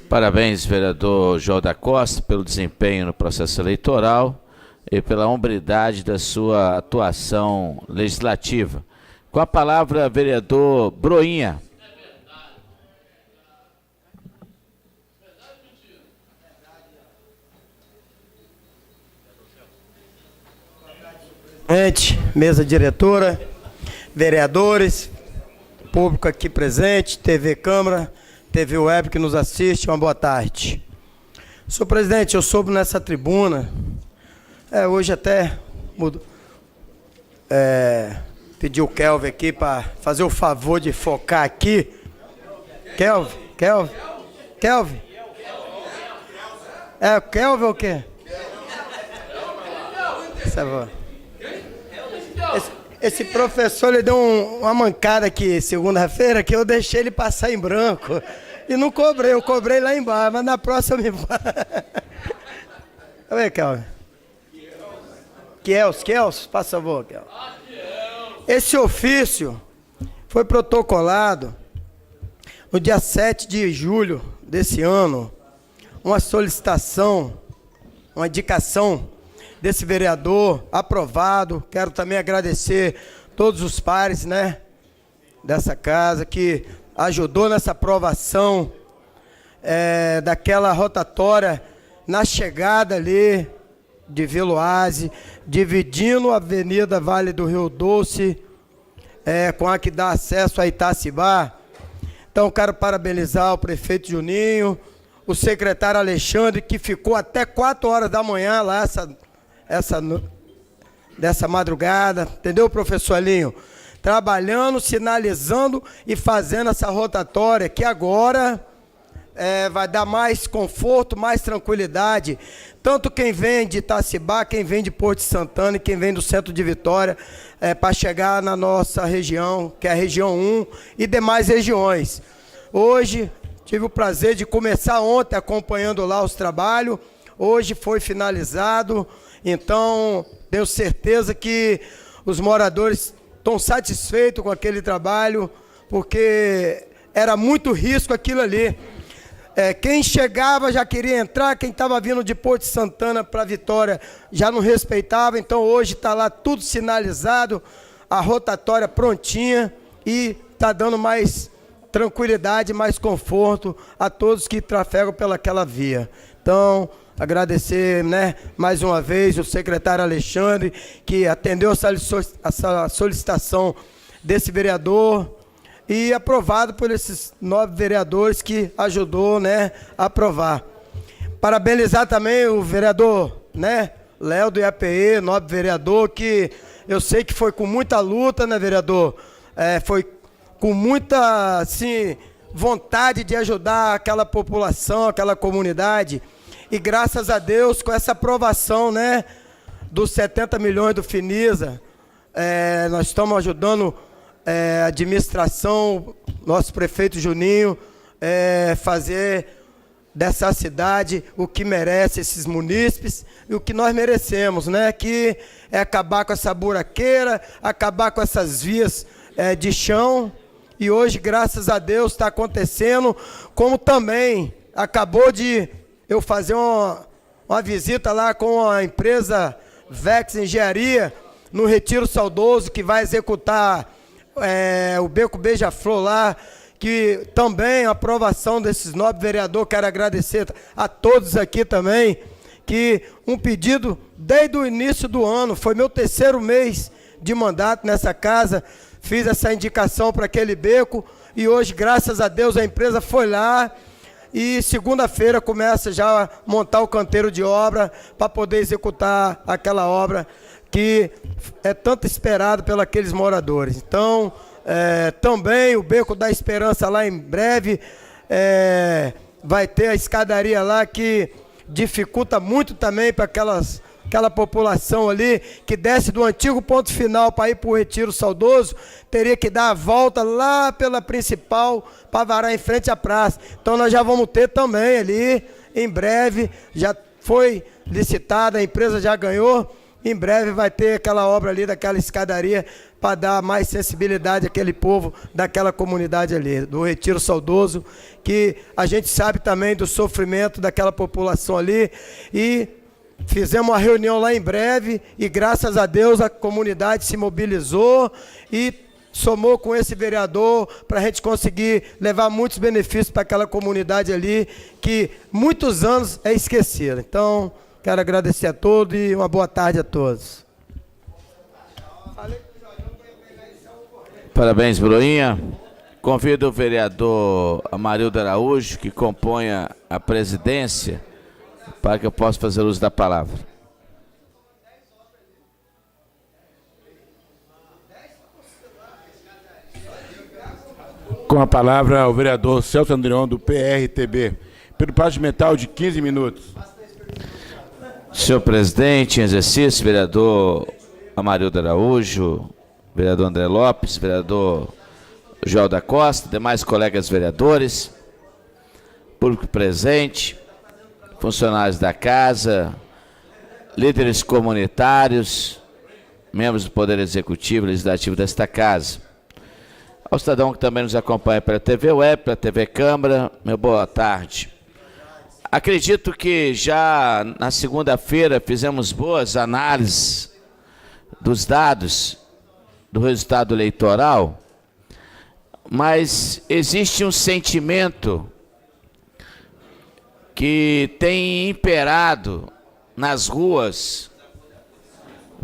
[SPEAKER 1] Parabéns, vereador João da Costa, pelo desempenho no processo eleitoral e pela hombridade da sua atuação legislativa. Com a palavra, vereador Broinha.
[SPEAKER 11] Mesa diretora, vereadores, público aqui presente, TV Câmara, TV Web que nos assiste, uma boa tarde. Senhor presidente, eu soube nessa tribuna, hoje até pedi o Kelvin aqui para fazer o favor de focar aqui. Kelvin? É o Kelvin ou o quê? Por favor. Esse professor, ele deu uma mancada aqui segunda-feira que eu deixei ele passar em branco. E não cobrei, eu cobrei lá embaixo, mas na próxima eu me vou. Vem, Kelvin. Kels, por favor, Kels. Esse ofício foi protocolado no dia 7 de julho desse ano, uma solicitação, uma indicação desse vereador, aprovado. Quero também agradecer todos os pares, né, dessa casa, que ajudou nessa aprovação daquela rotatória na chegada ali de Veloase, dividindo a Avenida Vale do Rio Doce com a que dá acesso a Itacibá. Então, quero parabenizar o prefeito Juninho, o secretário Alexandre, que ficou até 4 horas da manhã lá, dessa madrugada, entendeu, professor Elinho? Trabalhando, sinalizando e fazendo essa rotatória, que agora vai dar mais conforto, mais tranquilidade, tanto quem vem de Itacibá, quem vem de Porto de Santana e quem vem do centro de Vitória, para chegar na nossa região, que é a região 1 e demais regiões. Hoje, tive o prazer de começar ontem acompanhando lá os trabalhos, hoje foi finalizado. Então, tenho certeza que os moradores estão satisfeitos com aquele trabalho, porque era muito risco aquilo ali. Quem chegava já queria entrar, quem estava vindo de Porto de Santana para Vitória já não respeitava. Então, hoje está lá tudo sinalizado, a rotatória prontinha e está dando mais tranquilidade, mais conforto a todos que trafegam pelaquela via. Então, agradecer, né, mais uma vez o secretário Alexandre, que atendeu essa solicitação desse vereador e aprovado por esses 9 vereadores que ajudou, né, a aprovar. Parabenizar também o vereador, né, Léo do IAPE, 9 vereador, que eu sei que foi com muita luta, né, vereador? Foi com muita, assim, vontade de ajudar aquela população, aquela comunidade. E graças a Deus, com essa aprovação, né, dos 70 milhões do Finisa, nós estamos ajudando administração, nosso prefeito Juninho, fazer dessa cidade o que merece esses munícipes e o que nós merecemos, né? Que é acabar com essa buraqueira, acabar com essas vias de chão. E hoje, graças a Deus, está acontecendo, como também acabou de eu fazer uma visita lá com a empresa Vex Engenharia, no Retiro Saudoso, que vai executar o Beco Beija-Flor lá, que também a aprovação desses nobres vereadores, quero agradecer a todos aqui também, que um pedido desde o início do ano, foi meu 3º mês de mandato nessa casa, fiz essa indicação para aquele beco, e hoje, graças a Deus, a empresa foi lá, e segunda-feira começa já a montar o canteiro de obra, para poder executar aquela obra que é tanto esperado pelos aqueles moradores. Então, também o Beco da Esperança lá em breve, vai ter a escadaria lá que dificulta muito também para aquela população ali que desce do antigo ponto final para ir para o Retiro Saudoso, teria que dar a volta lá pela principal para varar em frente à praça. Então nós já vamos ter também ali, em breve, já foi licitada, a empresa já ganhou, em breve vai ter aquela obra ali daquela escadaria para dar mais sensibilidade àquele povo daquela comunidade ali, do Retiro Saudoso, que a gente sabe também do sofrimento daquela população ali, e fizemos uma reunião lá em breve, e graças a Deus a comunidade se mobilizou e somou com esse vereador para a gente conseguir levar muitos benefícios para aquela comunidade ali, que muitos anos é esquecida. Então, quero agradecer a todos e uma boa tarde a todos.
[SPEAKER 1] Parabéns, Broinha. Convido o vereador Amarildo Araújo, que compõe a presidência, para que eu possa fazer uso da palavra.
[SPEAKER 12] Com a palavra, o vereador Celso Andreon, do PRTB, pelo prazo mental de 15 minutos.
[SPEAKER 1] Senhor presidente, em exercício, vereador Amarildo Araújo, vereador André Lopes, vereador Joel da Costa, demais colegas vereadores, público presente, funcionários da casa, líderes comunitários, membros do Poder Executivo e Legislativo desta casa. Ao cidadão que também nos acompanha pela TV Web, pela TV Câmara, meu boa tarde. Acredito que já na segunda-feira fizemos boas análises dos dados do resultado eleitoral, mas existe um sentimento que tem imperado nas ruas,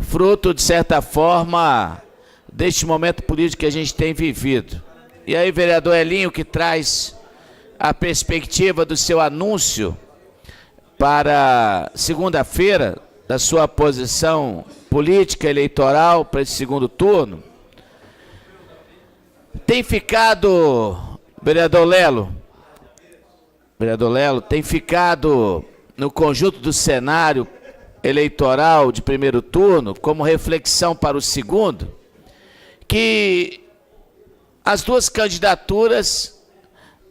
[SPEAKER 1] fruto, de certa forma, deste momento político que a gente tem vivido. E aí, vereador Elinho, que traz a perspectiva do seu anúncio para segunda-feira, da sua posição política eleitoral para esse segundo turno, tem ficado, vereador Lelo, tem ficado no conjunto do cenário eleitoral de primeiro turno, como reflexão para o segundo, que as duas candidaturas,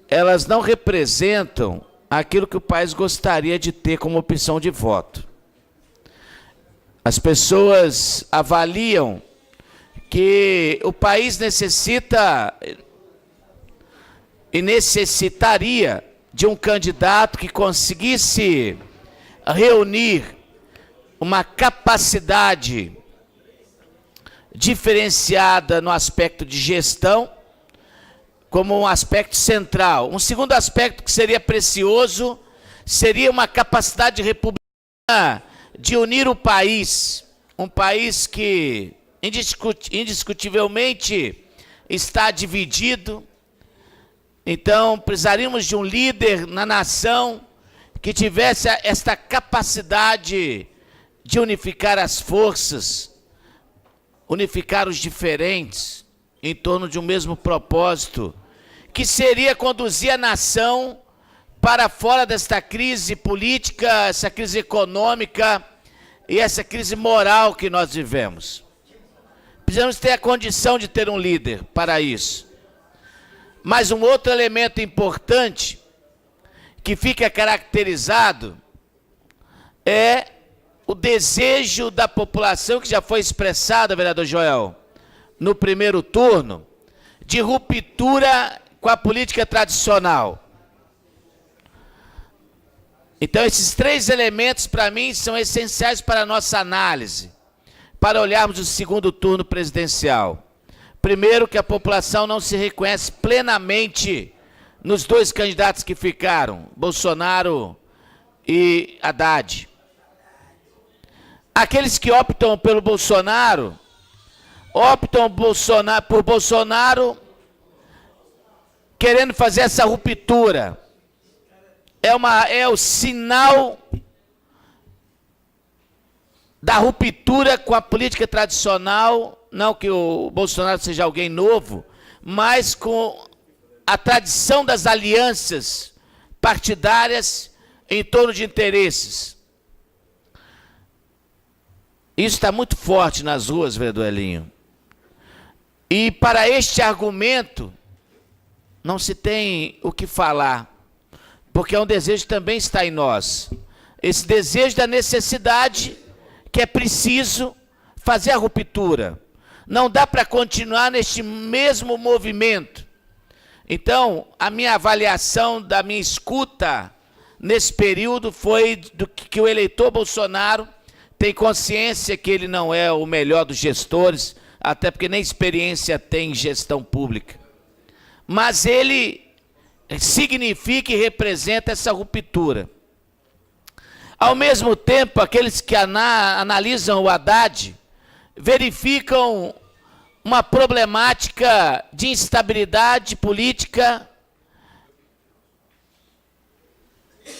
[SPEAKER 1] elas não representam aquilo que o país gostaria de ter como opção de voto. As pessoas avaliam que o país necessita e necessitaria de um candidato que conseguisse reunir uma capacidade diferenciada no aspecto de gestão, como um aspecto central. Um segundo aspecto que seria precioso seria uma capacidade republicana de unir o país, um país que indiscutivelmente está dividido. Então, precisaríamos de um líder na nação que tivesse esta capacidade de unificar as forças, unificar os diferentes em torno de um mesmo propósito, que seria conduzir a nação para fora desta crise política, essa crise econômica e essa crise moral que nós vivemos. precisamos ter a condição de ter um líder para isso. Mas um outro elemento importante que fica caracterizado é o desejo da população, que já foi expressado, vereador Joel, no primeiro turno, de ruptura com a política tradicional. Então, esses três elementos, para mim, são essenciais para a nossa análise, para olharmos o segundo turno presidencial. Primeiro, que a população não se reconhece plenamente nos dois candidatos que ficaram, Bolsonaro e Haddad. Aqueles que optam pelo Bolsonaro, optam por Bolsonaro querendo fazer essa ruptura. É o sinal da ruptura com a política tradicional, não que o Bolsonaro seja alguém novo, mas com a tradição das alianças partidárias em torno de interesses. Isso está muito forte nas ruas, vereador Elinho. E para este argumento, não se tem o que falar, porque é um desejo que também está em nós. Esse desejo da necessidade que é preciso fazer a ruptura. Não dá para continuar neste mesmo movimento. Então, a minha avaliação da minha escuta nesse período foi do que o eleitor Bolsonaro tem consciência que ele não é o melhor dos gestores, até porque nem experiência tem em gestão pública. Mas ele significa e representa essa ruptura. Ao mesmo tempo, aqueles que analisam o Haddad verificam uma problemática de instabilidade política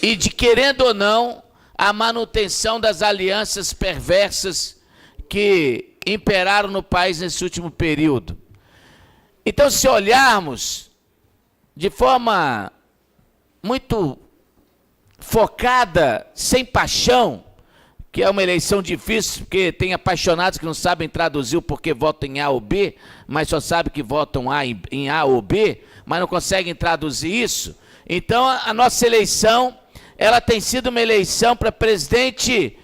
[SPEAKER 1] e de, querendo ou não, a manutenção das alianças perversas que imperaram no país nesse último período. Então, se olharmos de forma muito focada, sem paixão, que é uma eleição difícil, porque tem apaixonados que não sabem traduzir o porquê votam em A ou B, mas só sabem que votam em A ou B, mas não conseguem traduzir isso. Então, a nossa eleição, ela tem sido uma eleição para presidente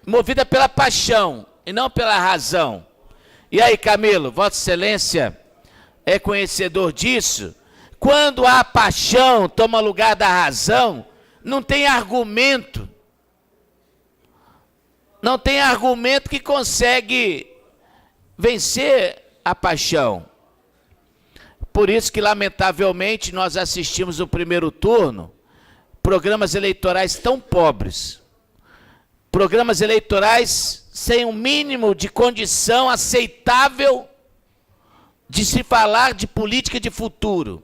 [SPEAKER 1] movida pela paixão e não pela razão. E aí, Camilo, Vossa Excelência é conhecedor disso? Quando a paixão toma lugar da razão, não tem argumento. Não tem argumento que consegue vencer a paixão. Por isso que, lamentavelmente, nós assistimos no primeiro turno programas eleitorais tão pobres. Programas eleitorais sem um mínimo de condição aceitável de se falar de política de futuro.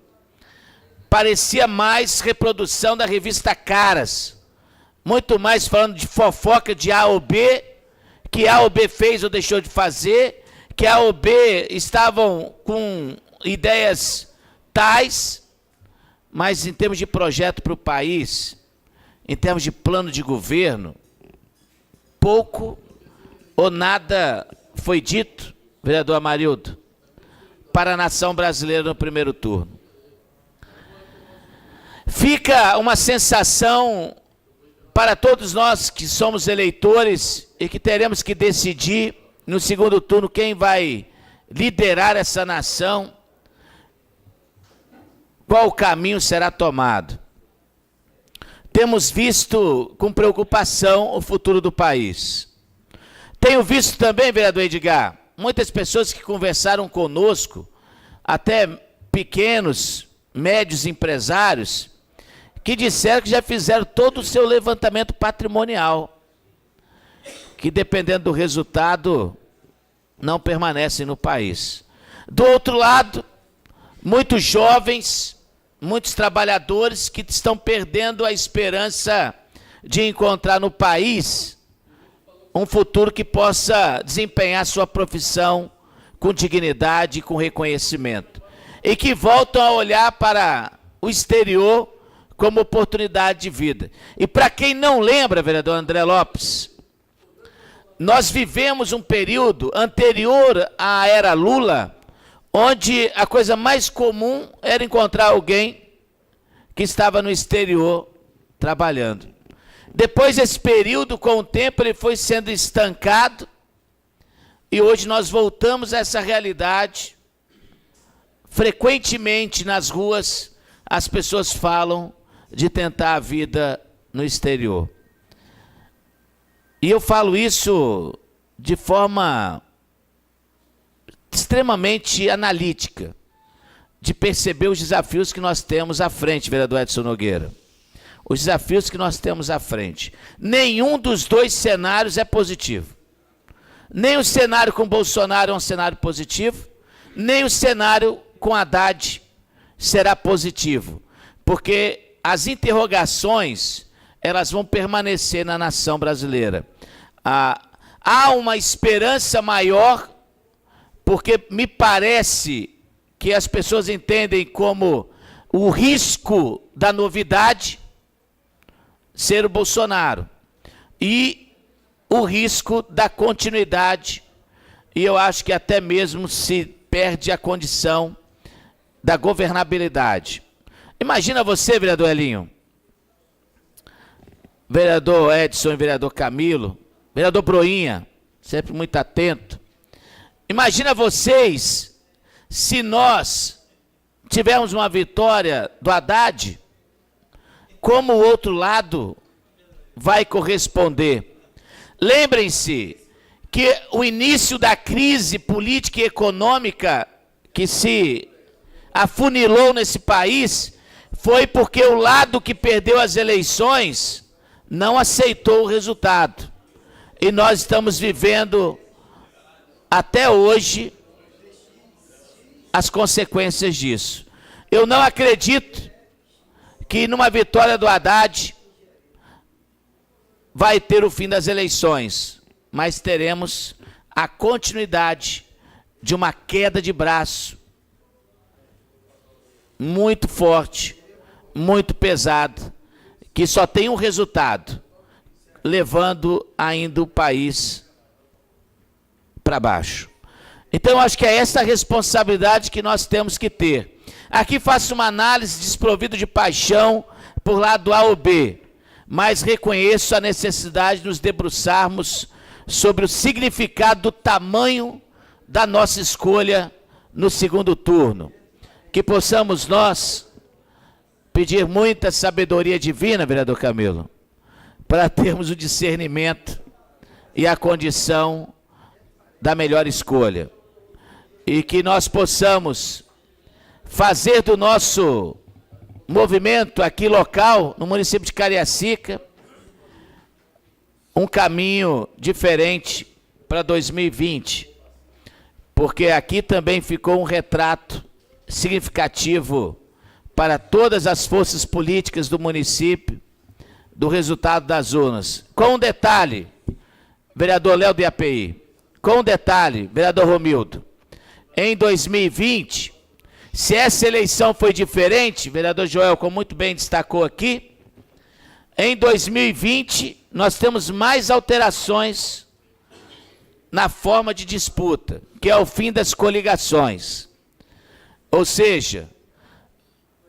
[SPEAKER 1] Parecia mais reprodução da revista Caras, muito mais falando de fofoca de A ou B, que A ou B fez ou deixou de fazer, que A ou B estavam com ideias tais, mas em termos de projeto para o país, em termos de plano de governo, pouco ou nada foi dito, vereador Amarildo, para a nação brasileira no primeiro turno. Fica uma sensação para todos nós que somos eleitores e que teremos que decidir no segundo turno quem vai liderar essa nação, qual caminho será tomado. Temos visto com preocupação o futuro do país. Tenho visto também, vereador Edgar, muitas pessoas que conversaram conosco, até pequenos, médios empresários, que disseram que já fizeram todo o seu levantamento patrimonial, que dependendo do resultado, não permanecem no país. Do outro lado, muitos jovens, muitos trabalhadores que estão perdendo a esperança de encontrar no país um futuro que possa desempenhar sua profissão com dignidade e com reconhecimento. E que voltam a olhar para o exterior como oportunidade de vida. E para quem não lembra, vereador André Lopes, nós vivemos um período anterior à era Lula, onde a coisa mais comum era encontrar alguém que estava no exterior trabalhando. Depois desse período, com o tempo, ele foi sendo estancado e hoje nós voltamos a essa realidade. Frequentemente nas ruas as pessoas falam de tentar a vida no exterior. E eu falo isso de forma extremamente analítica, de perceber os desafios que nós temos à frente, vereador Edson Nogueira. Os desafios que nós temos à frente. Nenhum dos dois cenários é positivo. Nem o cenário com Bolsonaro é um cenário positivo, nem o cenário com Haddad será positivo, porque as interrogações, elas vão permanecer na nação brasileira. Há uma esperança maior, porque me parece que as pessoas entendem como o risco da novidade ser o Bolsonaro e o risco da continuidade, e eu acho que até mesmo se perde a condição da governabilidade. Imagina você, vereador Elinho, vereador Edson e vereador Camilo, vereador Broinha, sempre muito atento. Imagina vocês se nós tivermos uma vitória do Haddad, como o outro lado vai corresponder. Lembrem-se que o início da crise política e econômica que se afunilou nesse país foi porque o lado que perdeu as eleições não aceitou o resultado. E nós estamos vivendo até hoje as consequências disso. Eu não acredito que numa vitória do Haddad vai ter o fim das eleições, mas teremos a continuidade de uma queda de braço muito forte, muito pesada, que só tem um resultado, levando ainda o país para baixo. Então, eu acho que é essa a responsabilidade que nós temos que ter. Aqui faço uma análise desprovida de paixão por lado A ou B, mas reconheço a necessidade de nos debruçarmos sobre o significado do tamanho da nossa escolha no segundo turno. Que possamos nós pedir muita sabedoria divina, vereador Camilo, para termos o discernimento e a condição da melhor escolha. E que nós possamos fazer do nosso movimento aqui local, no município de Cariacica, um caminho diferente para 2020. Porque aqui também ficou um retrato significativo para todas as forças políticas do município, do resultado das urnas. Com um detalhe, vereador Léo do IAPI, com um detalhe, vereador Romildo, em 2020, se essa eleição foi diferente, vereador Joel, como muito bem destacou aqui, em 2020 nós temos mais alterações na forma de disputa, que é o fim das coligações. Ou seja,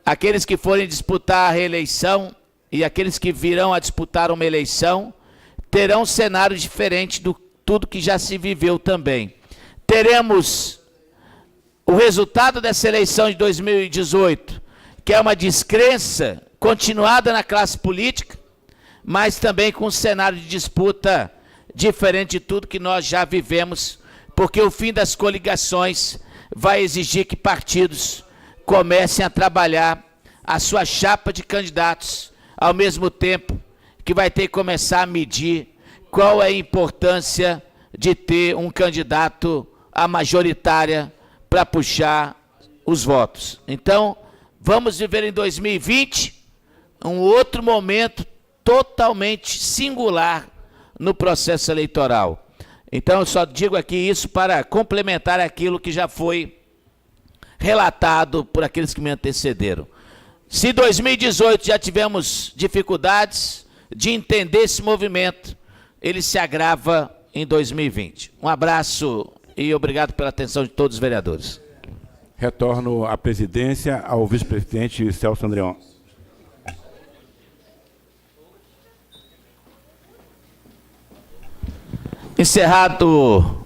[SPEAKER 1] aqueles que forem disputar a reeleição e aqueles que virão a disputar uma eleição terão um cenário diferente do tudo que já se viveu também. Teremos o resultado dessa eleição de 2018, que é uma descrença continuada na classe política, mas também com um cenário de disputa diferente de tudo que nós já vivemos, porque o fim das coligações vai exigir que partidos comecem a trabalhar a sua chapa de candidatos, ao mesmo tempo que vai ter que começar a medir qual é a importância de ter um candidato à majoritária para puxar os votos. Então, vamos viver em 2020 um outro momento totalmente singular no processo eleitoral. Então, eu só digo aqui isso para complementar aquilo que já foi relatado por aqueles que me antecederam. Se em 2018 já tivemos dificuldades de entender esse movimento, ele se agrava em 2020. Um abraço e obrigado pela atenção de todos os vereadores.
[SPEAKER 12] Retorno à presidência ao vice-presidente Celso Andreon.
[SPEAKER 1] Encerrado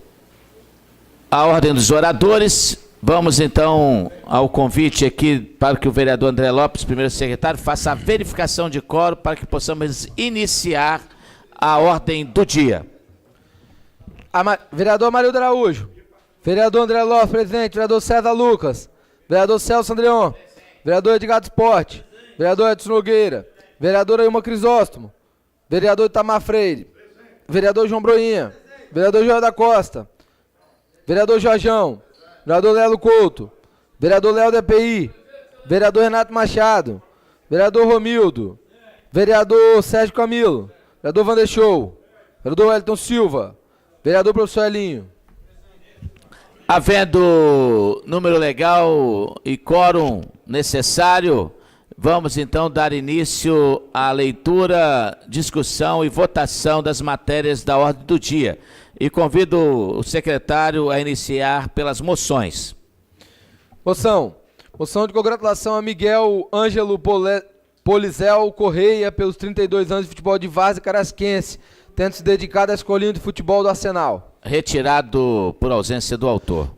[SPEAKER 1] a ordem dos oradores, vamos então ao convite aqui para que o vereador André Lopes, primeiro secretário, faça a verificação de quórum para que possamos iniciar a ordem do dia.
[SPEAKER 6] Vereador Amarildo Araújo, vereador André Lopes, presidente, vereador César Lucas, vereador Celso Andreon, vereador Edgar Esporte, vereador Edson Nogueira, vereador Ailma Crisóstomo, vereador Itamar Freire, vereador João Broinha, vereador Joel da Costa, vereador Jorjão, vereador Lelo Couto, vereador Léo da EPI, vereador Renato Machado, vereador Romildo, vereador Sérgio Camilo, vereador Vander Show, vereador Wellington Silva, vereador professor Elinho.
[SPEAKER 1] Havendo número legal e quórum necessário, vamos então dar início à leitura, discussão e votação das matérias da ordem do dia. E convido o secretário a iniciar pelas moções.
[SPEAKER 6] Moção de congratulação a Miguel Ângelo Polizel Correia pelos 32 anos de futebol de várzea carasquense, tendo se dedicado à escolinha de futebol do Arsenal.
[SPEAKER 1] Retirado por ausência do autor.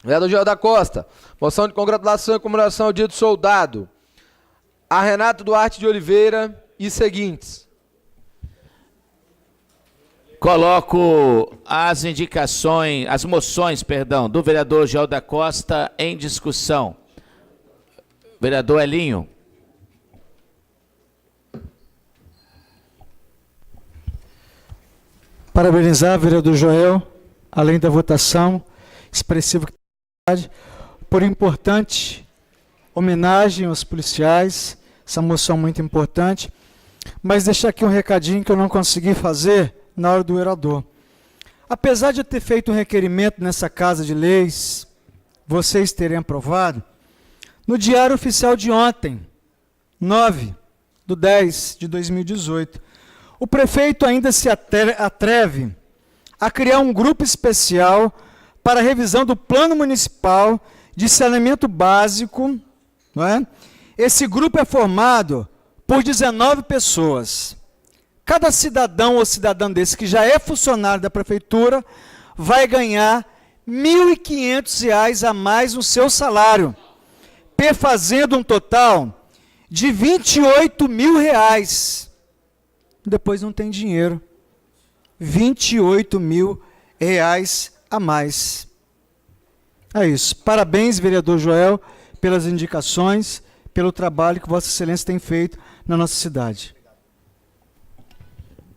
[SPEAKER 6] Vereador Joel da Costa, moção de congratulação e comemoração ao Dia do Soldado. A Renato Duarte de Oliveira e seguintes.
[SPEAKER 1] Coloco as moções, do vereador Joel da Costa em discussão. Vereador Elinho.
[SPEAKER 8] Parabenizar o vereador Joel, além da votação expressiva por importante homenagem aos policiais, essa moção muito importante, mas deixar aqui um recadinho que eu não consegui fazer na hora do orador. Apesar de eu ter feito um requerimento nessa Casa de Leis, vocês terem aprovado, no Diário Oficial de ontem, 9/10/2018, o prefeito ainda se atreve a criar um grupo especial para a revisão do Plano Municipal de Saneamento Básico. Não é? Esse grupo é formado por 19 pessoas. Cada cidadão ou cidadã desse que já é funcionário da prefeitura vai ganhar R$ 1.500 a mais no seu salário, perfazendo um total de R$ 28.000. Depois não tem dinheiro. R$ 28.000 a mais. É isso. Parabéns, vereador Joel, pelas indicações, pelo trabalho que Vossa Excelência tem feito na nossa cidade.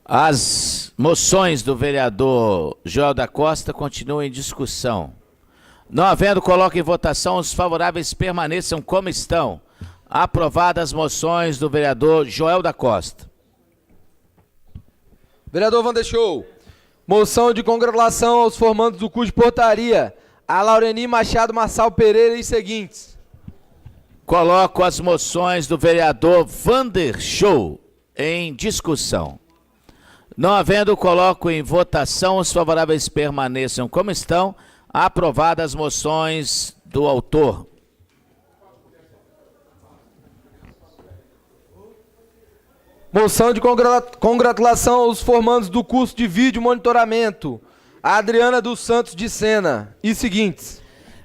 [SPEAKER 1] As moções do vereador Joel da Costa continuam em discussão. Não havendo, coloco em votação, os favoráveis permaneçam como estão. Aprovadas as moções do vereador Joel da Costa.
[SPEAKER 6] Vereador Vander Show, moção de congratulação aos formandos do curso de portaria, a Laureni Machado Marçal Pereira e seguintes.
[SPEAKER 1] Coloco as moções do vereador Vander Show em discussão. Não havendo, coloco em votação, os favoráveis permaneçam como estão. Aprovadas as moções do autor.
[SPEAKER 6] Moção de congratulação aos formandos do curso de vídeo monitoramento, a Adriana dos Santos de Sena e seguintes.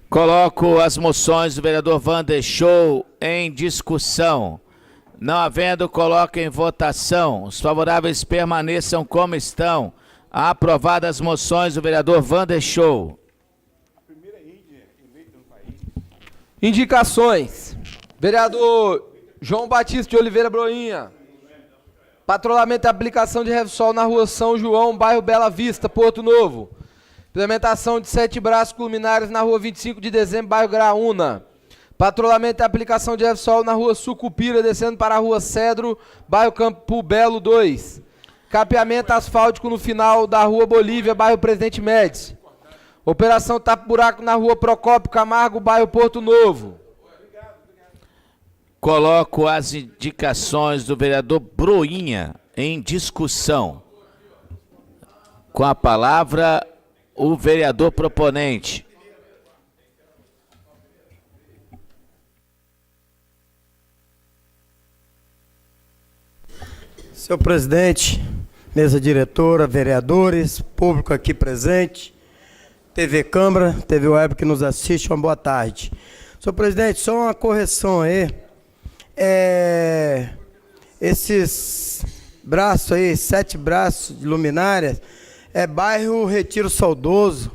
[SPEAKER 1] Coloco as moções do vereador Vander Show em discussão. Não havendo, coloco em votação. Os favoráveis permaneçam como estão. Aprovadas as moções do vereador Vander Show.
[SPEAKER 6] Indicações. Vereador João Batista de Oliveira Broinha. Patrulhamento e aplicação de Revsol na rua São João, bairro Bela Vista, Porto Novo. Implementação de 7 braços luminares na rua 25 de dezembro, bairro Graúna. Patrulhamento e aplicação de Revsol na rua Sucupira, descendo para a rua Cedro, bairro Campo Belo 2. Capeamento asfáltico no final da rua Bolívia, bairro Presidente Médici. Operação tapa-buraco na rua Procópio Camargo, bairro Porto Novo.
[SPEAKER 1] Coloco as indicações do vereador Broinha em discussão. Com a palavra, o vereador proponente.
[SPEAKER 11] Senhor presidente, mesa diretora, vereadores, público aqui presente, TV Câmara, TV Web que nos assiste, uma boa tarde. Senhor presidente, só uma correção aí. Esses braços aí, 7 braços de luminárias, é bairro Retiro Saudoso.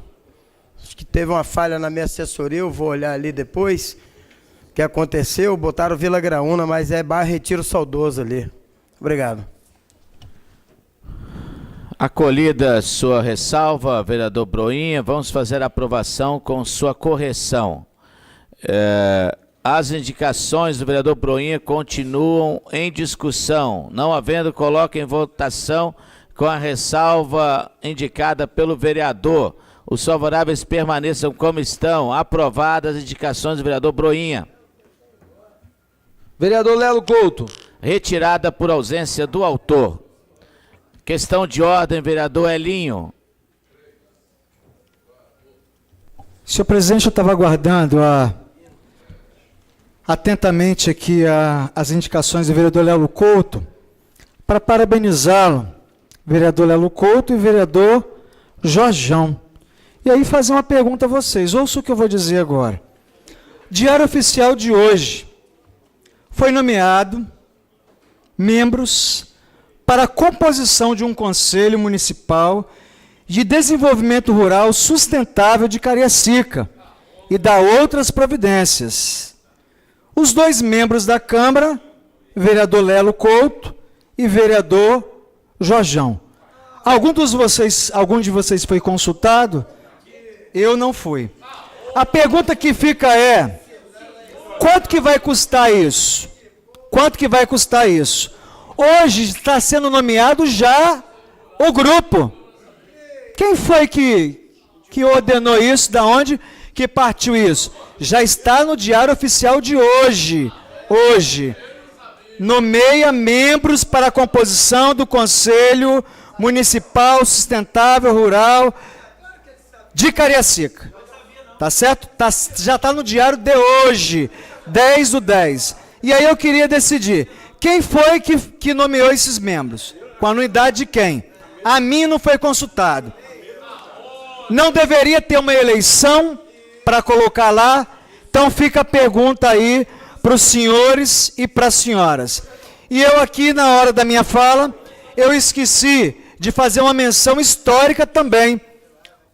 [SPEAKER 11] Acho que teve uma falha na minha assessoria, eu vou olhar ali depois o que aconteceu. Botaram Vila Graúna, mas é bairro Retiro Saudoso ali. Obrigado.
[SPEAKER 1] Acolhida sua ressalva, vereador Broinha, vamos fazer a aprovação com sua correção. As indicações do vereador Broinha continuam em discussão. Não havendo, coloque em votação com a ressalva indicada pelo vereador. Os favoráveis permaneçam como estão. Aprovadas as indicações do vereador Broinha.
[SPEAKER 6] Vereador Lelo Couto.
[SPEAKER 1] Retirada por ausência do autor. Questão de ordem, vereador Elinho.
[SPEAKER 8] Senhor presidente, eu estava aguardando atentamente aqui as indicações do vereador Lelo Couto para parabenizá-lo, vereador Lelo Couto e vereador Jorjão. E aí fazer uma pergunta a vocês, ouça o que eu vou dizer agora. Diário Oficial de hoje foi nomeado membros para a composição de um Conselho Municipal de Desenvolvimento Rural Sustentável de Cariacica e da outras providências. Os 2 membros da Câmara, vereador Lelo Couto e vereador Jorjão. Algum de vocês foi consultado? Eu não fui. A pergunta que fica é: quanto que vai custar isso? Quanto que vai custar isso? Hoje está sendo nomeado já o grupo. Quem foi que ordenou isso? Da onde que partiu isso? Já está no Diário Oficial de hoje. Hoje. Nomeia membros para a composição do Conselho Municipal Sustentável Rural de Cariacica. Tá certo? Já está no diário de hoje, 10/10. E aí eu queria decidir, quem foi que nomeou esses membros? Com a anuidade de quem? A mim não foi consultado. Não deveria ter uma eleição para colocar lá? Então fica a pergunta aí para os senhores e para as senhoras. E eu aqui, na hora da minha fala, eu esqueci de fazer uma menção histórica também.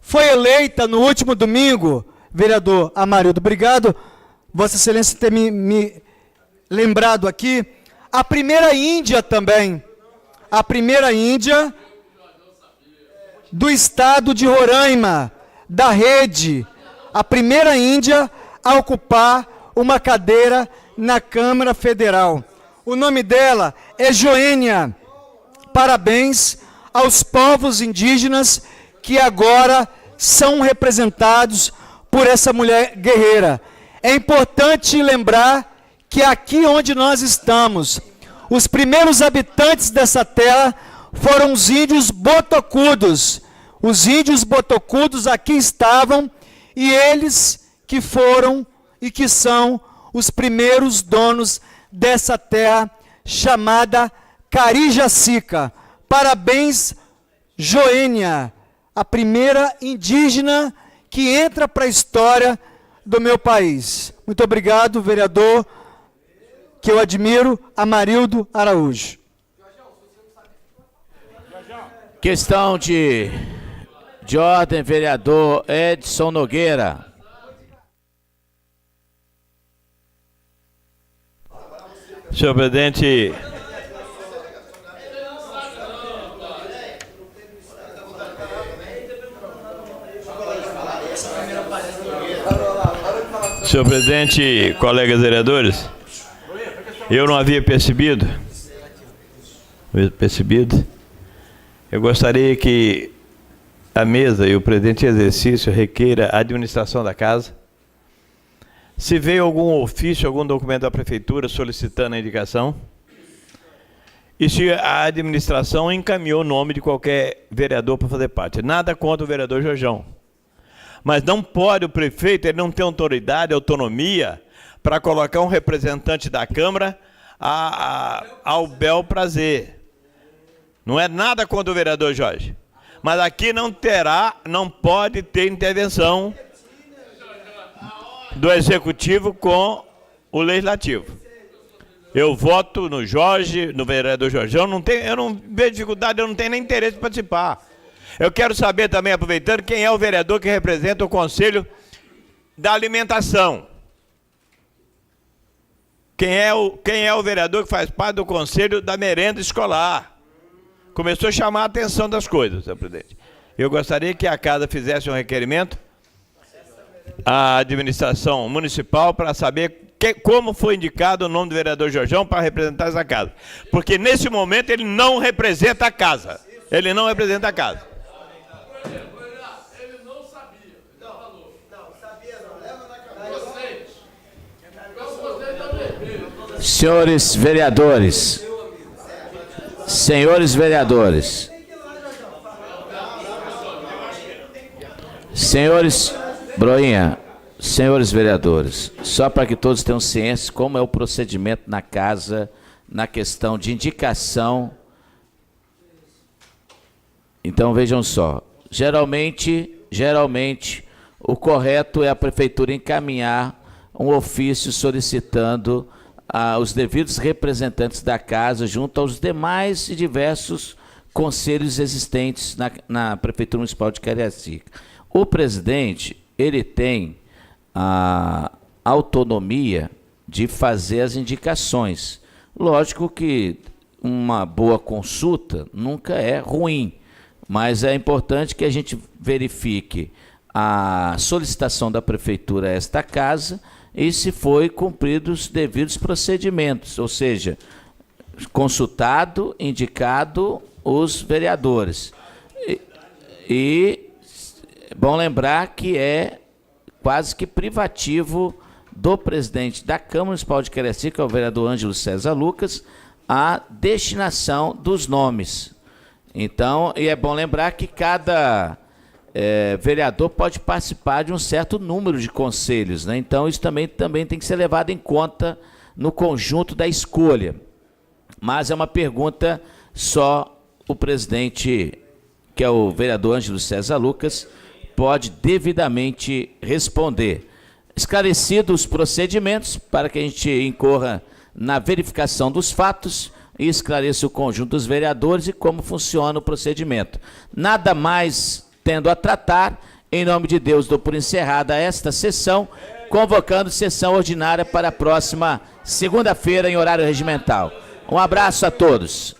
[SPEAKER 8] Foi eleita no último domingo, vereador Amarildo, obrigado, Vossa Excelência, ter me lembrado aqui, a primeira Índia também, a primeira Índia do estado de Roraima, da rede, a primeira Índia a ocupar uma cadeira na Câmara Federal. O nome dela é Joênia. Parabéns aos povos indígenas que agora são representados por essa mulher guerreira. É importante lembrar que aqui onde nós estamos, os primeiros habitantes dessa terra foram os índios botocudos. Os índios botocudos aqui estavam e eles que foram e que são os primeiros donos dessa terra chamada Carijacica. Parabéns, Joênia, a primeira indígena que entra para a história do meu país. Muito obrigado, vereador, que eu admiro, Amarildo Araújo.
[SPEAKER 1] Questão de ordem, vereador Edson Nogueira.
[SPEAKER 3] Senhor presidente, colegas vereadores, eu não havia percebido, eu gostaria que a mesa e o presidente em exercício requeira a administração da casa. Se veio algum ofício, algum documento da prefeitura solicitando a indicação, e se a administração encaminhou o nome de qualquer vereador para fazer parte. Nada contra o vereador Jorjão. Mas não pode o prefeito, ele não tem autoridade, autonomia, para colocar um representante da Câmara ao bel prazer. Não é nada contra o vereador Jorge. Mas aqui não pode ter intervenção do Executivo com o Legislativo. Eu voto no Jorge, no vereador Jorjão, eu não vejo dificuldade, eu não tenho nem interesse em participar. Eu quero saber também, aproveitando, quem é o vereador que representa o Conselho da Alimentação. Quem é o vereador que faz parte do Conselho da Merenda Escolar. Começou a chamar a atenção das coisas, senhor presidente. Eu gostaria que a casa fizesse um requerimento à administração municipal para saber como foi indicado o nome do vereador Jorjão para representar essa casa. Porque nesse momento ele não representa a casa. Ele não representa a casa.
[SPEAKER 9] Ele não sabia. Não sabia não. Leva na cabeça.
[SPEAKER 1] Senhores vereadores. Senhores vereadores. Senhores, Broinha, senhores vereadores, só para que todos tenham ciência como é o procedimento na casa, na questão de indicação. Então vejam só, geralmente o correto é a prefeitura encaminhar um ofício solicitando os devidos representantes da casa junto aos demais e diversos conselhos existentes na Prefeitura Municipal de Cariacica. O presidente, ele tem a autonomia de fazer as indicações. Lógico que uma boa consulta nunca é ruim, mas é importante que a gente verifique a solicitação da Prefeitura a esta casa e se foi cumpridos os devidos procedimentos, ou seja, consultado, indicado os vereadores. E é bom lembrar que é quase que privativo do presidente da Câmara Municipal de Cariacica, o vereador Ângelo César Lucas, a destinação dos nomes. Então, e é bom lembrar que cada vereador pode participar de um certo número de conselhos, né? Então, isso também tem que ser levado em conta no conjunto da escolha. Mas é uma pergunta só o presidente, que é o vereador Ângelo César Lucas, pode devidamente responder. Esclarecidos os procedimentos, para que a gente incorra na verificação dos fatos e esclareça o conjunto dos vereadores e como funciona o procedimento. Nada mais tendo a tratar, em nome de Deus, dou por encerrada esta sessão, convocando sessão ordinária para a próxima segunda-feira em horário regimental. Um abraço a todos.